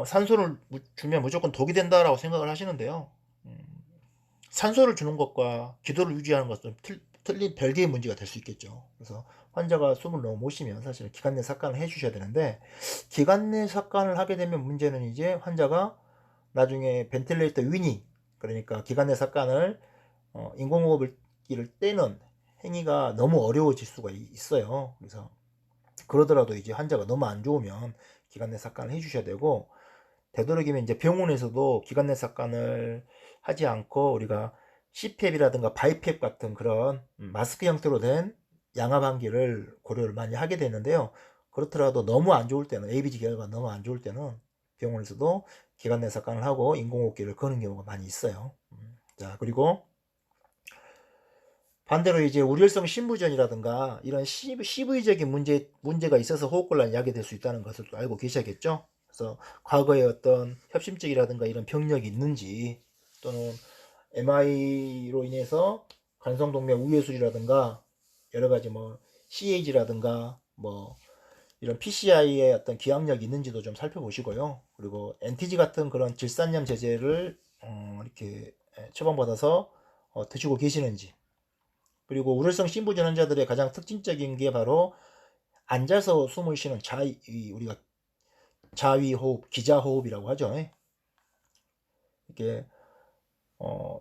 산소를 주면 무조건 독이 된다라고 생각을 하시는데요. 산소를 주는 것과 기도를 유지하는 것은 틀린 별개의 문제가 될 수 있겠죠. 그래서 환자가 숨을 너무 못 쉬면 사실은 기관내 삭관을 해 주셔야 되는데, 기관내 삭관을 하게 되면 문제는 이제 환자가 나중에 벤틸레이터 위니, 그러니까 기관내 삭관을 인공호흡기를 떼는 행위가 너무 어려워질 수가 있어요. 그래서 그러더라도 이제 환자가 너무 안 좋으면 기관내 삭관을 해 주셔야 되고, 되도록이면 이제 병원에서도 기관내 삭관을 하지 않고 우리가 CPAP이라든가 바이팹 같은 그런 마스크 형태로 된 양압환기를 고려를 많이 하게 되는데요. 그렇더라도 너무 안 좋을 때는, ABG 결과가 너무 안 좋을 때는 병원에서도 기관내 삭관을 하고 인공호흡기를 거는 경우가 많이 있어요. 자, 그리고 반대로 이제 우려성 심부전이라든가 이런 CV적인 문제가 있어서 호흡곤란이 야기될 수 있다는 것을 또 알고 계셔야겠죠. 그래서 과거에 어떤 협심증이라든가 이런 병력이 있는지, 또는 MI로 인해서 간성동맥 우회술이라든가 여러 가지 뭐 CAG라든가 뭐 이런 PCI의 어떤 기항력이 있는지도 좀 살펴보시고요. 그리고 NTG 같은 그런 질산염 제제를 이렇게 처방받아서 드시고 계시는지. 그리고 우려성 심부전 환자들의 가장 특징적인 게 바로 앉아서 숨을 쉬는 우리가 자위호흡, 기자호흡이라고 하죠. 이렇게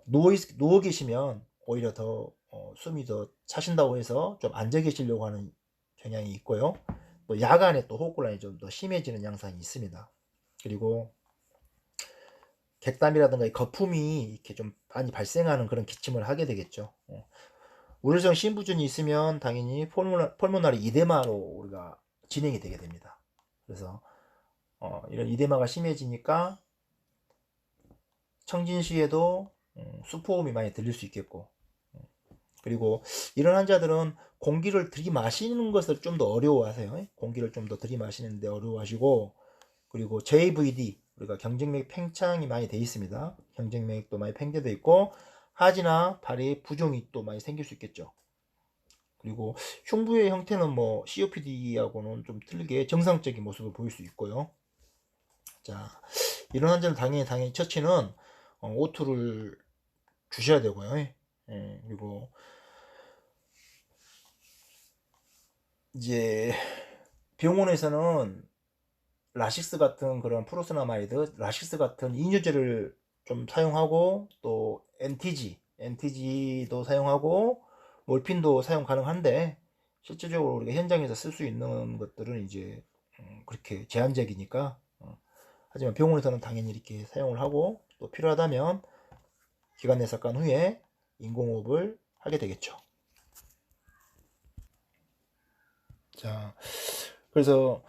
누워 계시면 오히려 더 숨이 더 차신다고 해서 좀 앉아 계시려고 하는 경향이 있고요. 또 야간에 또 호흡곤란이 좀 더 심해지는 양상이 있습니다. 그리고 객담이라든가 거품이 이렇게 좀 많이 발생하는 그런 기침을 하게 되겠죠. 우려성 심부전이 있으면 당연히 폴모나리 이데마로 우리가 진행이 되게 됩니다. 그래서 이런 이데마가 심해지니까 청진시에도 수포음이 많이 들릴 수 있겠고, 그리고 이런 환자들은 공기를 들이마시는 것을 좀 더 어려워하세요. 공기를 좀 더 들이마시는데 어려워하시고, 그리고 JVD, 우리가 경쟁맥 팽창이 많이 돼 있습니다. 경쟁맥도 많이 팽개돼 있고, 하지나 발에 부종이 또 많이 생길 수 있겠죠. 그리고 흉부의 형태는 뭐 COPD하고는 좀 틀리게 정상적인 모습을 보일 수 있고요. 자, 이런 환자는 당연히 처치는 O2를 주셔야 되고요. 그리고 이제 병원에서는 라식스 같은 그런 프로스나마이드, 라식스 같은 이뇨제를 좀 사용하고, 또 NTG도 사용하고 몰핀도 사용 가능한데, 실질적으로 우리가 현장에서 쓸 수 있는 것들은 이제 그렇게 제한적이니까, 하지만 병원에서는 당연히 이렇게 사용을 하고, 또 필요하다면 기관내 삭관 후에 인공호흡을 하게 되겠죠. 자, 그래서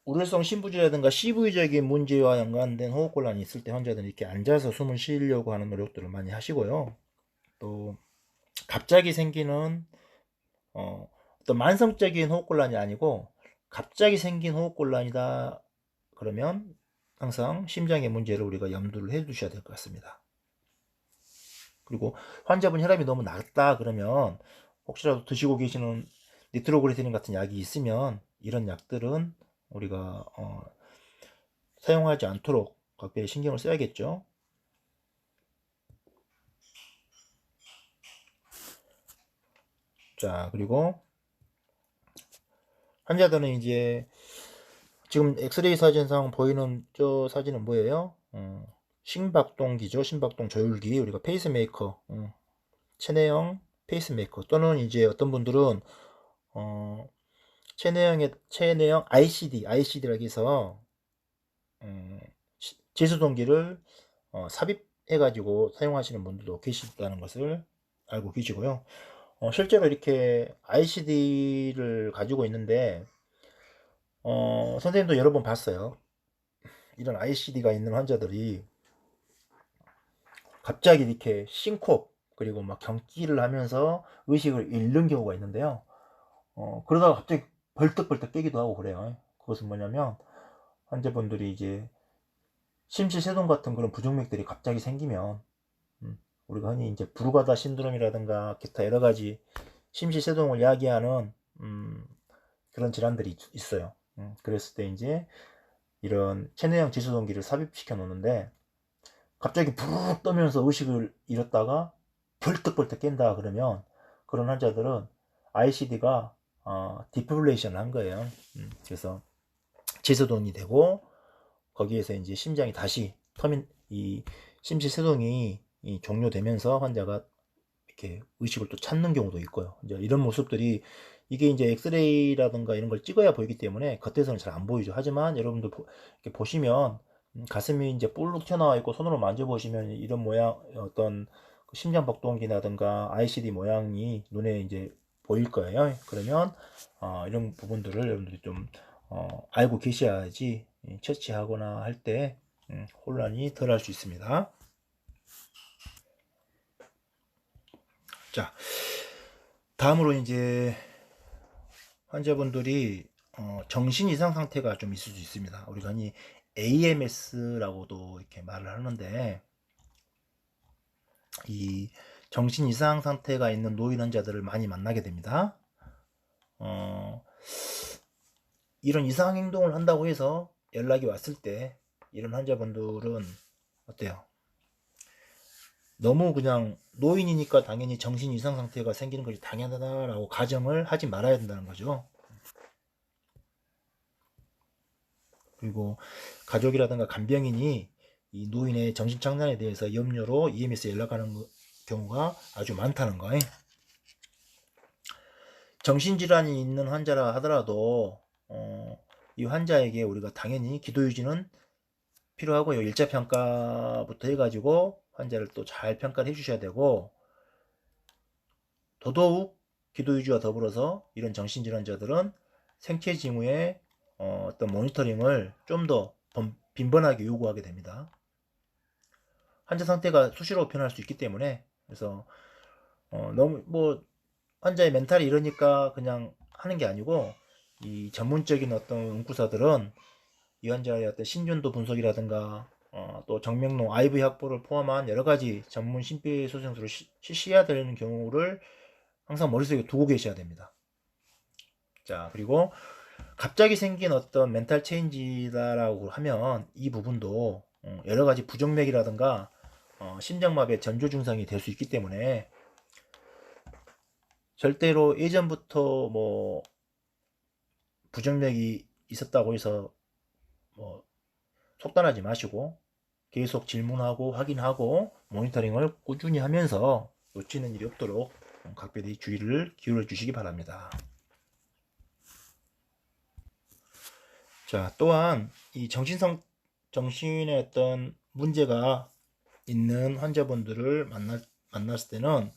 우려성 심부전이라든가 CV적인 문제와 연관된 호흡곤란이 있을 때 환자들은 이렇게 앉아서 숨을 쉬려고 하는 노력들을 많이 하시고요. 또 갑자기 생기는 어떤 만성적인 호흡곤란이 아니고 갑자기 생긴 호흡곤란이다 그러면 항상 심장의 문제를 우리가 염두를 해 두셔야 될 것 같습니다. 그리고 환자분 혈압이 너무 낮다 그러면 혹시라도 드시고 계시는 니트로그리세린 같은 약이 있으면 이런 약들은 우리가 사용하지 않도록 각별히 신경을 써야겠죠. 자, 그리고 환자들은 이제 지금 엑스레이 사진상 보이는 저 사진은 뭐예요? 심박동기죠. 심박동 조율기. 우리가 페이스메이커, 체내형 페이스메이커, 또는 이제 어떤 분들은 체내형 ICD라고 해서 제수동기를 삽입해가지고 사용하시는 분들도 계시다는 것을 알고 계시고요. 실제로 이렇게 ICD를 가지고 있는데 선생님도 여러 번 봤어요. 이런 ICD가 있는 환자들이 갑자기 이렇게 싱콥 그리고 막 경기를 하면서 의식을 잃는 경우가 있는데요. 그러다가 갑자기 벌떡벌떡 깨기도 하고 그래요. 그것은 뭐냐면 환자분들이 이제 심시세동 같은 그런 부정맥들이 갑자기 생기면 우리가 흔히 이제 브루가다 신드롬이라든가 기타 여러 가지 심시세동을 야기하는 그런 질환들이 있어요. 그랬을 때 이제 이런 체내형 지수동기를 삽입시켜 놓는데 갑자기 푹 떠면서 의식을 잃었다가 벌떡벌떡 깬다 그러면 그런 환자들은 ICD가 디피브레이션을 한 거예요. 그래서 지수동이 되고 거기에서 이제 심장이 다시 이 심시세동이 종료되면서 환자가 이렇게 의식을 또 찾는 경우도 있고요. 이제 이런 모습들이 이게 이제 엑스레이라든가 이런 걸 찍어야 보이기 때문에 겉에서는 잘 안 보이죠. 하지만 여러분들 이렇게 보시면 가슴이 이제 볼록 튀어나와 있고 손으로 만져보시면 이런 모양 어떤 심장 박동기라든가 ICD 모양이 눈에 이제 보일 거예요. 그러면 이런 부분들을 여러분들이 좀 알고 계셔야지 처치하거나 할 때 혼란이 덜 할 수 있습니다. 자, 다음으로 이제 환자분들이 정신 이상 상태가 좀 있을 수 있습니다. 우리가 흔히 AMS라고도 이렇게 말을 하는데 이 정신 이상 상태가 있는 노인 환자들을 많이 만나게 됩니다. 이런 이상 행동을 한다고 해서 연락이 왔을 때 이런 환자분들은 어때요? 너무 그냥 노인이니까 당연히 정신 이상 상태가 생기는 것이 당연하다라고 가정을 하지 말아야 된다는 거죠. 그리고 가족이라든가 간병인이 이 노인의 정신장난에 대해서 염려로 EMS에 연락하는 경우가 아주 많다는 거예요. 정신질환이 있는 환자라 하더라도 이 환자에게 우리가 당연히 기도유지는 필요하고요. 1차 평가부터 해가지고 환자를 또 잘 평가를 해주셔야 되고, 더더욱 기도유지와 더불어서 이런 정신질환자들은 생체 징후의 어떤 모니터링을 좀 더 빈번하게 요구하게 됩니다. 환자 상태가 수시로 변할 수 있기 때문에. 그래서 너무 뭐 환자의 멘탈이 이러니까 그냥 하는 게 아니고, 이 전문적인 어떤 응구사들은 이 환자의 어떤 신전도 분석이라든가 또 정맥로 IV 확보를 포함한 여러 가지 전문 심폐소생술을 실시해야 되는 경우를 항상 머릿속에 두고 계셔야 됩니다. 자, 그리고 갑자기 생긴 어떤 멘탈 체인지다라고 하면 이 부분도 여러 가지 부정맥이라든가 심장마비의 전조 증상이 될 수 있기 때문에 절대로 예전부터 뭐 부정맥이 있었다고 해서 뭐 속단하지 마시고 계속 질문하고 확인하고 모니터링을 꾸준히 하면서 놓치는 일이 없도록 각별히 주의를 기울여 주시기 바랍니다. 자, 또한 이 정신의 어떤 문제가 있는 환자분들을 만났을 때는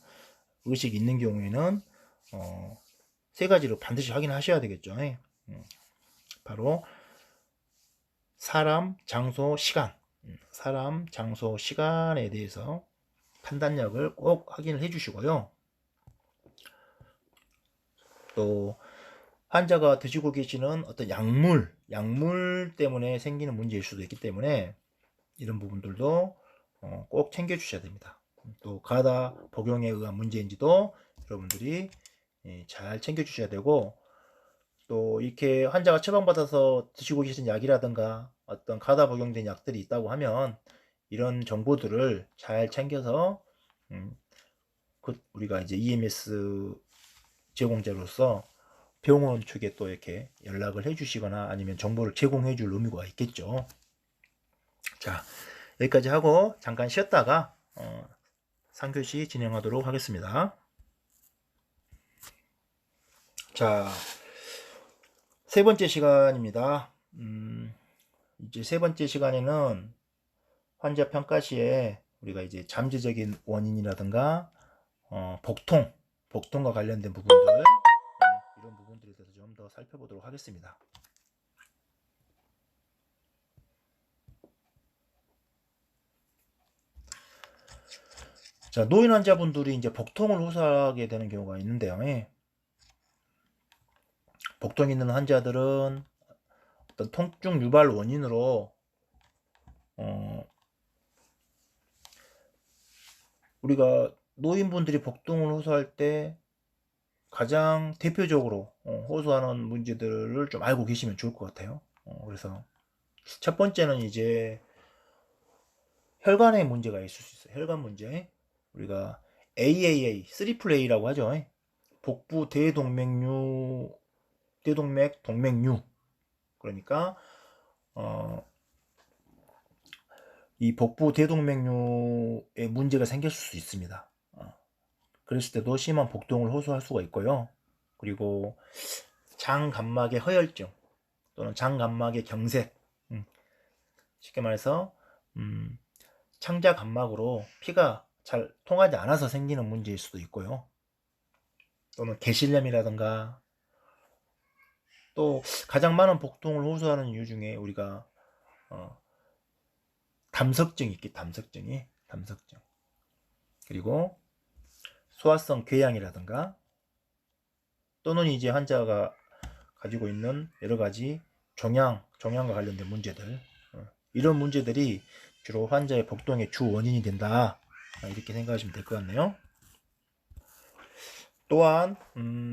의식이 있는 경우에는 세 가지로 반드시 확인하셔야 되겠죠. 바로 사람, 장소, 시간. 사람, 장소, 시간에 대해서 판단력을 꼭 확인을 해 주시고요. 또 환자가 드시고 계시는 어떤 약물 때문에 생기는 문제일 수도 있기 때문에 이런 부분들도 꼭 챙겨 주셔야 됩니다. 또 가다 복용에 의한 문제인지도 여러분들이 잘 챙겨 주셔야 되고, 또 이렇게 환자가 처방받아서 드시고 계신 약이라든가 어떤 가다 복용된 약들이 있다고 하면 이런 정보들을 잘 챙겨서 우리가 이제 EMS 제공자로서 병원 측에 또 이렇게 연락을 해주시거나 아니면 정보를 제공해 줄 의무가 있겠죠. 자, 여기까지 하고 잠깐 쉬었다가 3교시 진행하도록 하겠습니다. 자, 세 번째 시간입니다. 이제 세 번째 시간에는 환자 평가 시에 우리가 이제 잠재적인 원인이라든가 복통과 관련된 부분들, 이런 부분들에 대해서 좀 더 살펴보도록 하겠습니다. 자, 노인 환자분들이 이제 복통을 호소하게 되는 경우가 있는데요. 복통이 있는 환자들은 어떤 통증 유발 원인으로 우리가 노인분들이 복통을 호소할 때 가장 대표적으로 호소하는 문제들을 좀 알고 계시면 좋을 것 같아요. 그래서 첫 번째는 이제 혈관에 문제가 있을 수 있어요. 혈관 문제. 우리가 AAA, 3A라고 하죠. 복부 대동맥류, 대동맥, 동맥류. 그러니까 이 복부 대동맥류에 문제가 생길 수 있습니다. 그랬을 때도 심한 복통을 호소할 수가 있고요. 그리고 장감막의 허혈증 또는 장감막의 경색, 쉽게 말해서 창자감막으로 피가 잘 통하지 않아서 생기는 문제일 수도 있고요. 또는 개실염이라든가, 또 가장 많은 복통을 호소하는 이유 중에 우리가 담석증이 있기, 담석증. 그리고 소화성 궤양이라든가, 또는 이제 환자가 가지고 있는 여러 가지 종양과 관련된 문제들, 이런 문제들이 주로 환자의 복통의 주 원인이 된다, 이렇게 생각하시면 될 것 같네요. 또한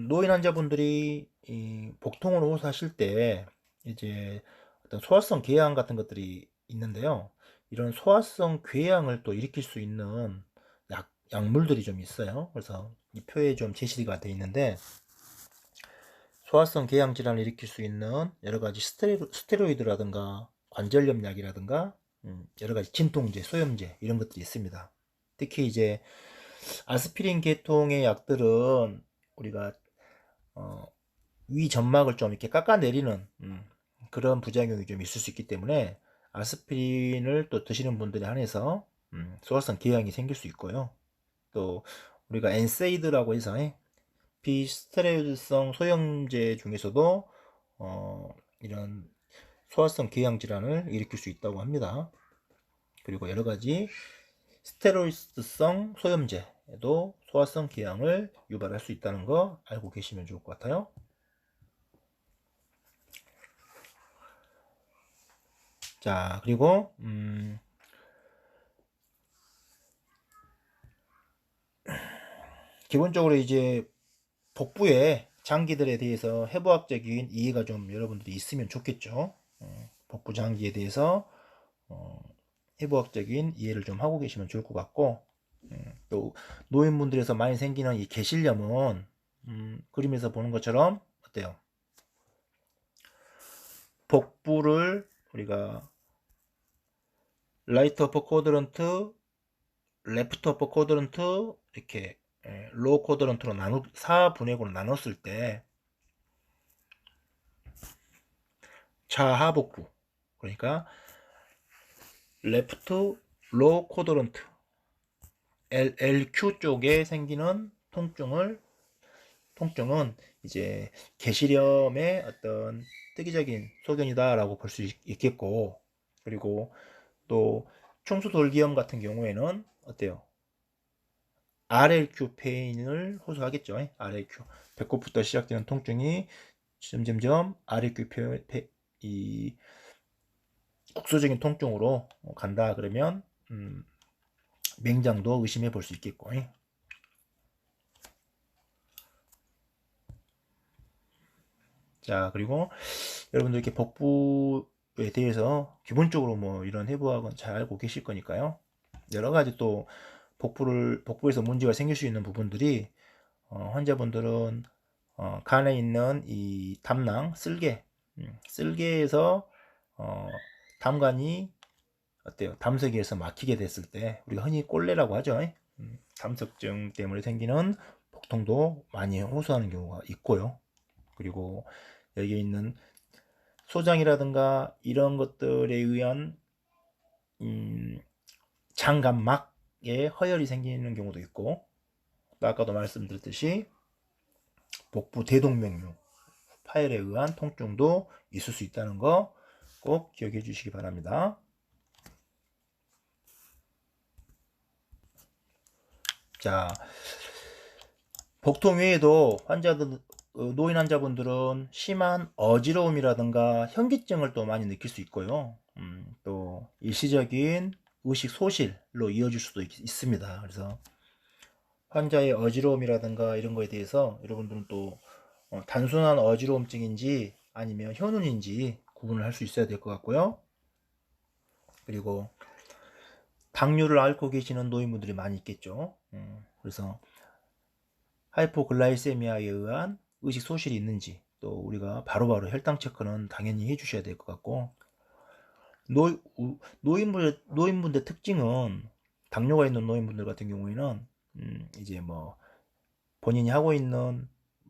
노인 환자분들이 이 복통을 호소하실 때 이제 어떤 소화성 궤양 같은 것들이 있는데요. 이런 소화성 궤양을 또 일으킬 수 있는 약물들이 좀 있어요. 그래서 이 표에 좀 제시가 되어 있는데, 소화성 궤양 질환을 일으킬 수 있는 여러 가지 스테로이드라든가 관절염 약이라든가 여러 가지 진통제, 소염제, 이런 것들이 있습니다. 특히 이제 아스피린 계통의 약들은 우리가 위 점막을 좀 이렇게 깎아내리는 그런 부작용이 좀 있을 수 있기 때문에 아스피린을 또 드시는 분들에 한해서 소화성 궤양이 생길 수 있고요. 또 우리가 엔세이드라고 해서 비스테로이드성 소염제 중에서도 이런 소화성 궤양 질환을 일으킬 수 있다고 합니다. 그리고 여러 가지 스테로이드성 소염제도 소화성 궤양을 유발할 수 있다는 거 알고 계시면 좋을 것 같아요. 자, 그리고 기본적으로 이제 복부의 장기들에 대해서 해부학적인 이해가 좀 여러분들이 있으면 좋겠죠. 복부 장기에 대해서 해부학적인 이해를 좀 하고 계시면 좋을 것 같고, 또 노인분들에서 많이 생기는 이 개실염은 그림에서 보는 것처럼 어때요? 복부를 우리가 라이트 어퍼 쿼드런트, 레프트 어퍼 쿼드런트, 이렇게 로우 쿼드런트로 4분획으로 나눴을 때 좌하 복부, 그러니까 레프트 로우 쿼드런트 LQ 쪽에 생기는 통증은 이제 개실염의 어떤 특이적인 소견이다라고 볼 수 있겠고, 그리고 또 충수돌기염 같은 경우에는 어때요? RLQ 페인을 호소하겠죠. RLQ, 배꼽부터 시작되는 통증이 점점점 RLQ 이 국소적인 통증으로 간다 그러면 맹장도 의심해 볼 수 있겠고. 자, 그리고 여러분들 이렇게 복부에 대해서 기본적으로 뭐 이런 해부학은 잘 알고 계실 거니까요. 여러 가지 또 복부에서 문제가 생길 수 있는 부분들이 환자분들은 간에 있는 이 담낭, 쓸개에서 담관이 어때요? 담석이에서 막히게 됐을 때 우리가 흔히 꼴레라고 하죠. 담석증 때문에 생기는 복통도 많이 호소하는 경우가 있고요. 그리고 여기에 있는 소장이라든가 이런 것들에 의한 장감막에 허혈이 생기는 경우도 있고, 또 아까도 말씀드렸듯이 복부 대동맥류 파열에 의한 통증도 있을 수 있다는 거 꼭 기억해 주시기 바랍니다. 자, 복통 외에도 노인 환자분들은 심한 어지러움이라든가 현기증을 또 많이 느낄 수 있고요. 또 일시적인 의식 소실로 이어질 수도 있습니다. 그래서 환자의 어지러움이라든가 이런 거에 대해서 여러분들은 또 단순한 어지러움증인지 아니면 현운인지 구분을 할 수 있어야 될 것 같고요. 그리고 당뇨를 앓고 계시는 노인분들이 많이 있겠죠. 그래서 하이포글라이세미아에 의한 의식 소실이 있는지 또 우리가 바로바로 혈당 체크는 당연히 해주셔야 될 것 같고, 노인분의 특징은 당뇨가 있는 노인분들 같은 경우에는 이제 뭐 본인이 하고 있는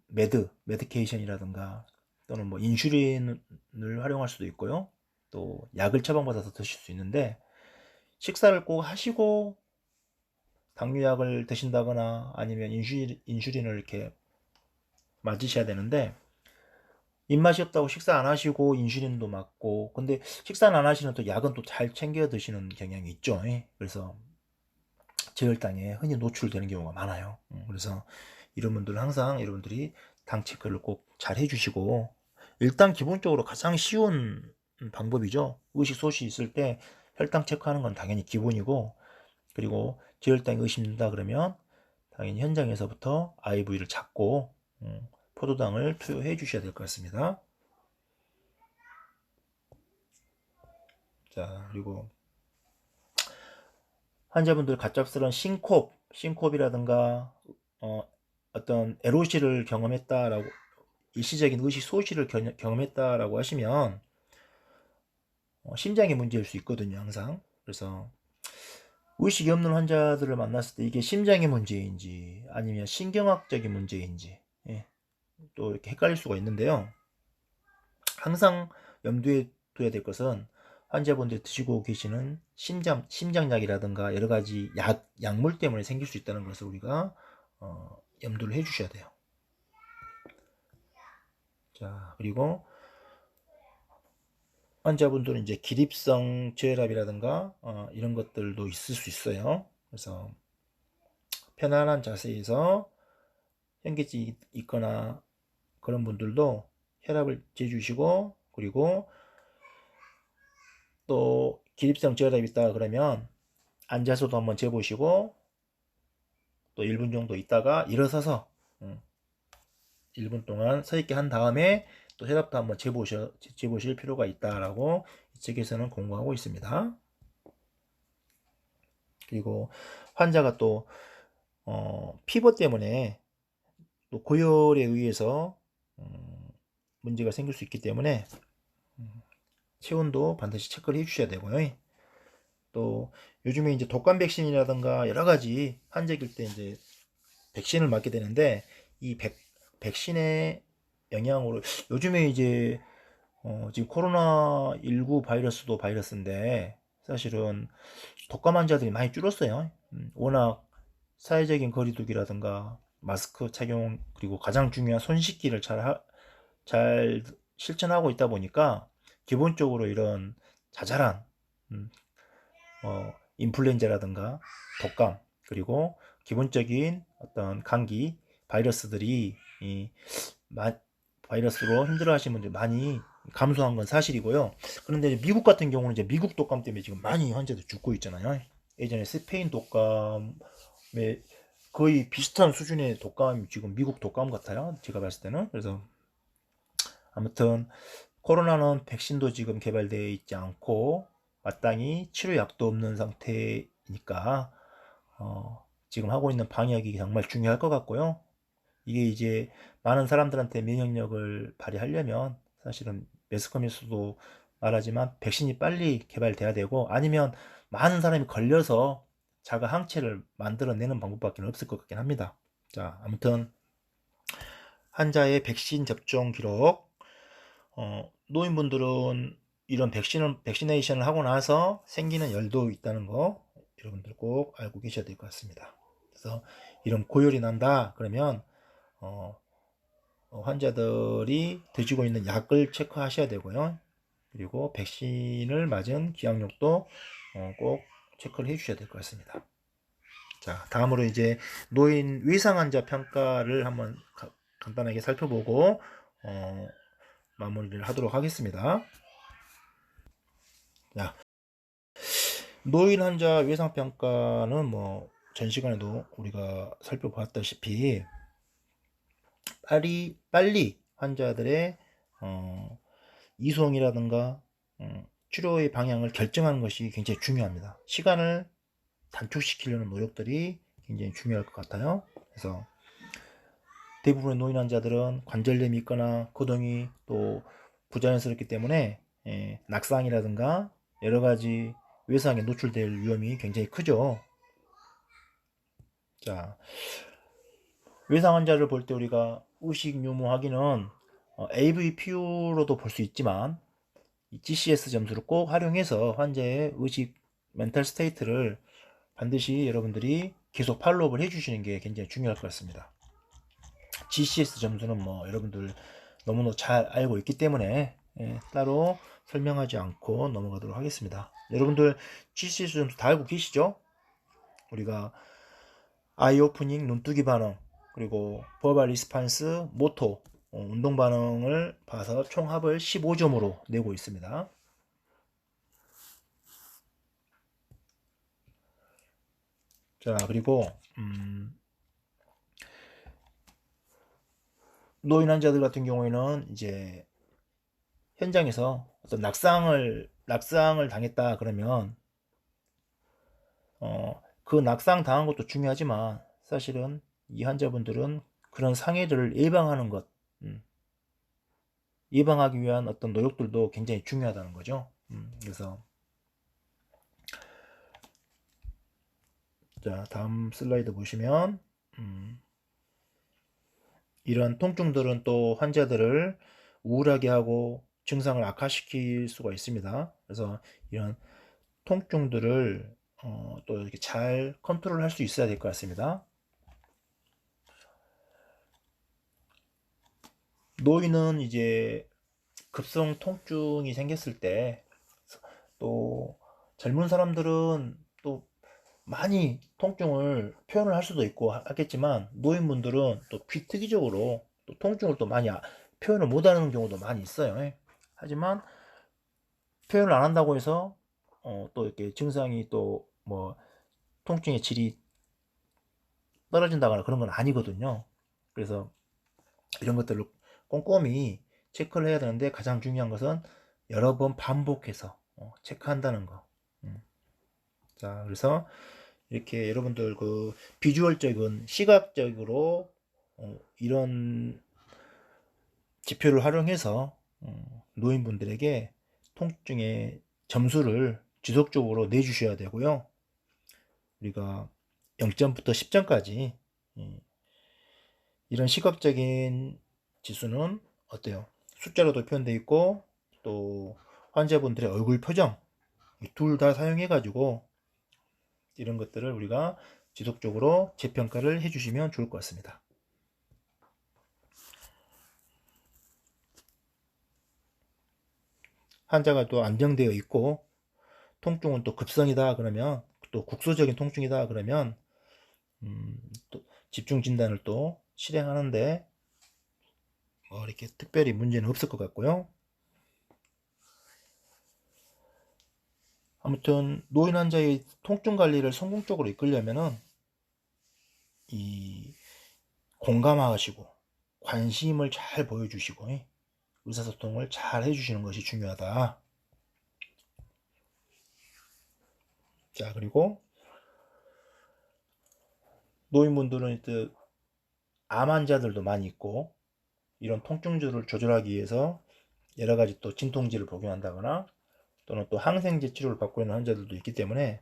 메디케이션이라든가 또는 뭐 인슐린을 활용할 수도 있고요. 또 약을 처방받아서 드실 수 있는데, 식사를 꼭 하시고 당뇨약을 드신다거나 아니면 인슐린을 이렇게 맞으셔야 되는데, 입맛이 없다고 식사 안 하시고 인슐린도 맞고, 근데 식사는 안 하시는 또 약은 또 잘 챙겨 드시는 경향이 있죠. 그래서 저혈당에 흔히 노출되는 경우가 많아요. 그래서 이런 분들은 항상 여러분들이 당 체크를 꼭 잘 해주시고, 일단 기본적으로 가장 쉬운 방법이죠. 의식 소실이 있을 때 혈당 체크하는 건 당연히 기본이고, 그리고 저혈당이 의심된다 그러면 당연히 현장에서부터 IV를 잡고 포도당을 투여해 주셔야 될 것 같습니다. 자, 그리고 환자분들 갑작스러운 싱콥이라든가 어떤 에로시를 경험했다라고, 일시적인 의식 소실을 경험했다라고 하시면 심장의 문제일 수 있거든요, 항상. 그래서 의식이 없는 환자들을 만났을 때 이게 심장의 문제인지 아니면 신경학적인 문제인지, 또 이렇게 헷갈릴 수가 있는데요. 항상 염두에 둬야 될 것은 환자분들이 드시고 계시는 심장약이라든가 여러 가지 약물 때문에 생길 수 있다는 것을 우리가 염두를 해 주셔야 돼요. 자, 그리고 환자분들은 이제 기립성 저혈압이라든가 이런 것들도 있을 수 있어요. 그래서 편안한 자세에서 현기증이 있거나 그런 분들도 혈압을 재주시고, 그리고 또 기립성 저혈압이 있다 그러면 앉아서도 한번 재보시고, 또 1분 정도 있다가 일어서서 1분 동안 서 있게 한 다음에 또 혈압도 한번 재보실 필요가 있다라고 이 책에서는 공고하고 있습니다. 그리고 환자가 또 피부 때문에 또 고열에 의해서 문제가 생길 수 있기 때문에 체온도 반드시 체크를 해주셔야 되고요. 또 요즘에 이제 독감 백신이라든가 여러 가지 환자일 때 이제 백신을 맞게 되는데, 이 백신의 영향으로 요즘에 이제 지금 코로나19 바이러스도 바이러스인데 사실은 독감 환자들이 많이 줄었어요. 워낙 사회적인 거리두기라든가 마스크 착용, 그리고 가장 중요한 손 씻기를 잘 실천하고 있다 보니까 기본적으로 이런 자잘한 인플루엔자라든가 독감, 그리고 기본적인 어떤 감기 바이러스들이 바이러스로 힘들어하시는 분들이 많이 감소한 건 사실이고요. 그런데 미국 같은 경우는 이제 미국 독감 때문에 지금 많이 환자들 죽고 있잖아요. 예전에 스페인 독감에 거의 비슷한 수준의 독감이 지금 미국 독감 같아요, 제가 봤을 때는. 그래서 아무튼 코로나는 백신도 지금 개발되어 있지 않고 마땅히 치료약도 없는 상태니까 지금 하고 있는 방역이 정말 중요할 것 같고요. 이게 이제 많은 사람들한테 면역력을 발휘하려면 사실은 매스컴에서도 말하지만 백신이 빨리 개발돼야 되고, 아니면 많은 사람이 걸려서 자가 항체를 만들어내는 방법밖에 없을 것 같긴 합니다. 자, 아무튼 환자의 백신 접종 기록, 노인분들은 이런 백시네이션을 하고 나서 생기는 열도 있다는 거 여러분들 꼭 알고 계셔야 될 것 같습니다. 그래서 이런 고열이 난다 그러면 환자들이 드시고 있는 약을 체크하셔야 되고요. 그리고 백신을 맞은 기억력도 꼭 체크를 해주셔야 될 것 같습니다. 자, 다음으로 이제 노인 위상 환자 평가를 한번 간단하게 살펴보고 마무리를 하도록 하겠습니다. 자, 노인 환자 위상 평가는 뭐 전 시간에도 우리가 살펴봤다시피 빨리 환자들의 이송이라든가 치료의 방향을 결정하는 것이 굉장히 중요합니다. 시간을 단축시키려는 노력들이 굉장히 중요할 것 같아요. 그래서 대부분의 노인 환자들은 관절염이 있거나 거동이 또 부자연스럽기 때문에 낙상이라든가 여러 가지 외상에 노출될 위험이 굉장히 크죠. 자, 외상 환자를 볼 때 우리가 의식 유무 확인은 AVPU로도 볼 수 있지만 GCS 점수를 꼭 활용해서 환자의 의식 멘탈 스테이트를 반드시 여러분들이 계속 팔로우업을 해주시는 게 굉장히 중요할 것 같습니다. GCS 점수는 뭐 여러분들 너무나 잘 알고 있기 때문에 따로 설명하지 않고 넘어가도록 하겠습니다. 여러분들 GCS 점수 다 알고 계시죠? 우리가 아이 오프닝, 눈뜨기 반응, 그리고 버발 리스판스, 모토, 운동 반응을 봐서 총합을 15점으로 내고 있습니다. 자, 그리고 노인 환자들 같은 경우에는 이제 현장에서 어떤 낙상을 당했다 그러면 그 낙상 당한 것도 중요하지만 사실은 이 환자분들은 그런 상해를 예방하는 것, 예방하기 위한 어떤 노력들도 굉장히 중요하다는 거죠. 그래서 자, 다음 슬라이드 보시면 이런 통증들은 또 환자들을 우울하게 하고 증상을 악화시킬 수가 있습니다. 그래서 이런 통증들을 또 이렇게 잘 컨트롤할 수 있어야 될 것 같습니다. 노인은 이제 급성 통증이 생겼을 때 또 젊은 사람들은 또 많이 통증을 표현을 할 수도 있고 하겠지만 노인분들은 또 비특이적으로 또 통증을 또 많이 표현을 못하는 경우도 많이 있어요. 하지만 표현을 안 한다고 해서 또 이렇게 증상이 또 뭐 통증의 질이 떨어진다거나 그런 건 아니거든요. 그래서 이런 것들을 꼼꼼히 체크를 해야 되는데 가장 중요한 것은 여러 번 반복해서 체크한다는 거. 자, 그래서 이렇게 여러분들 그 비주얼적인 시각적으로 이런 지표를 활용해서 노인분들에게 통증의 점수를 지속적으로 내주셔야 되고요. 우리가 0점부터 10점까지 이런 시각적인 지수는 어때요? 숫자로도 표현되어 있고 또 환자분들의 얼굴 표정 둘 다 사용해 가지고 이런 것들을 우리가 지속적으로 재평가를 해주시면 좋을 것 같습니다. 환자가 또 안정되어 있고 통증은 또 급성이다 그러면 또 국소적인 통증이다 그러면 또 집중 진단을 또 실행하는데 뭐 이렇게 특별히 문제는 없을 것 같고요. 아무튼 노인 환자의 통증 관리를 성공적으로 이끌려면은 이 공감하시고 관심을 잘 보여주시고 의사소통을 잘 해주시는 것이 중요하다. 자, 그리고 노인분들은 암 환자들도 많이 있고, 이런 통증주를 조절하기 위해서 여러 가지 또 진통제를 복용한다거나 또는 또 항생제 치료를 받고 있는 환자들도 있기 때문에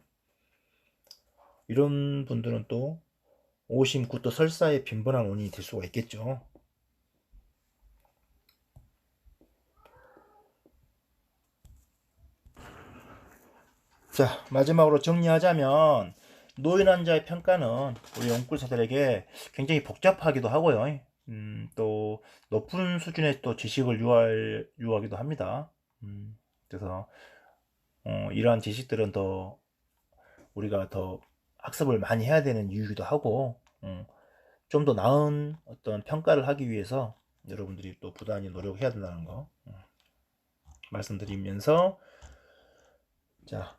이런 분들은 또 오심, 구토, 설사의 빈번한 원인이 될 수가 있겠죠. 자, 마지막으로 정리하자면 노인 환자의 평가는 우리 연구사들에게 굉장히 복잡하기도 하고요. 또 높은 수준의 또 지식을 요하기도 합니다. 그래서 이러한 지식들은 더 우리가 더 학습을 많이 해야 되는 이유이기도 하고, 좀 더 나은 어떤 평가를 하기 위해서 여러분들이 또 부단히 노력해야 된다는 거 말씀드리면서, 자,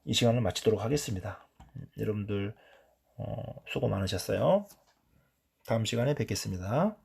이 시간을 마치도록 하겠습니다. 여러분들 수고 많으셨어요. 다음 시간에 뵙겠습니다.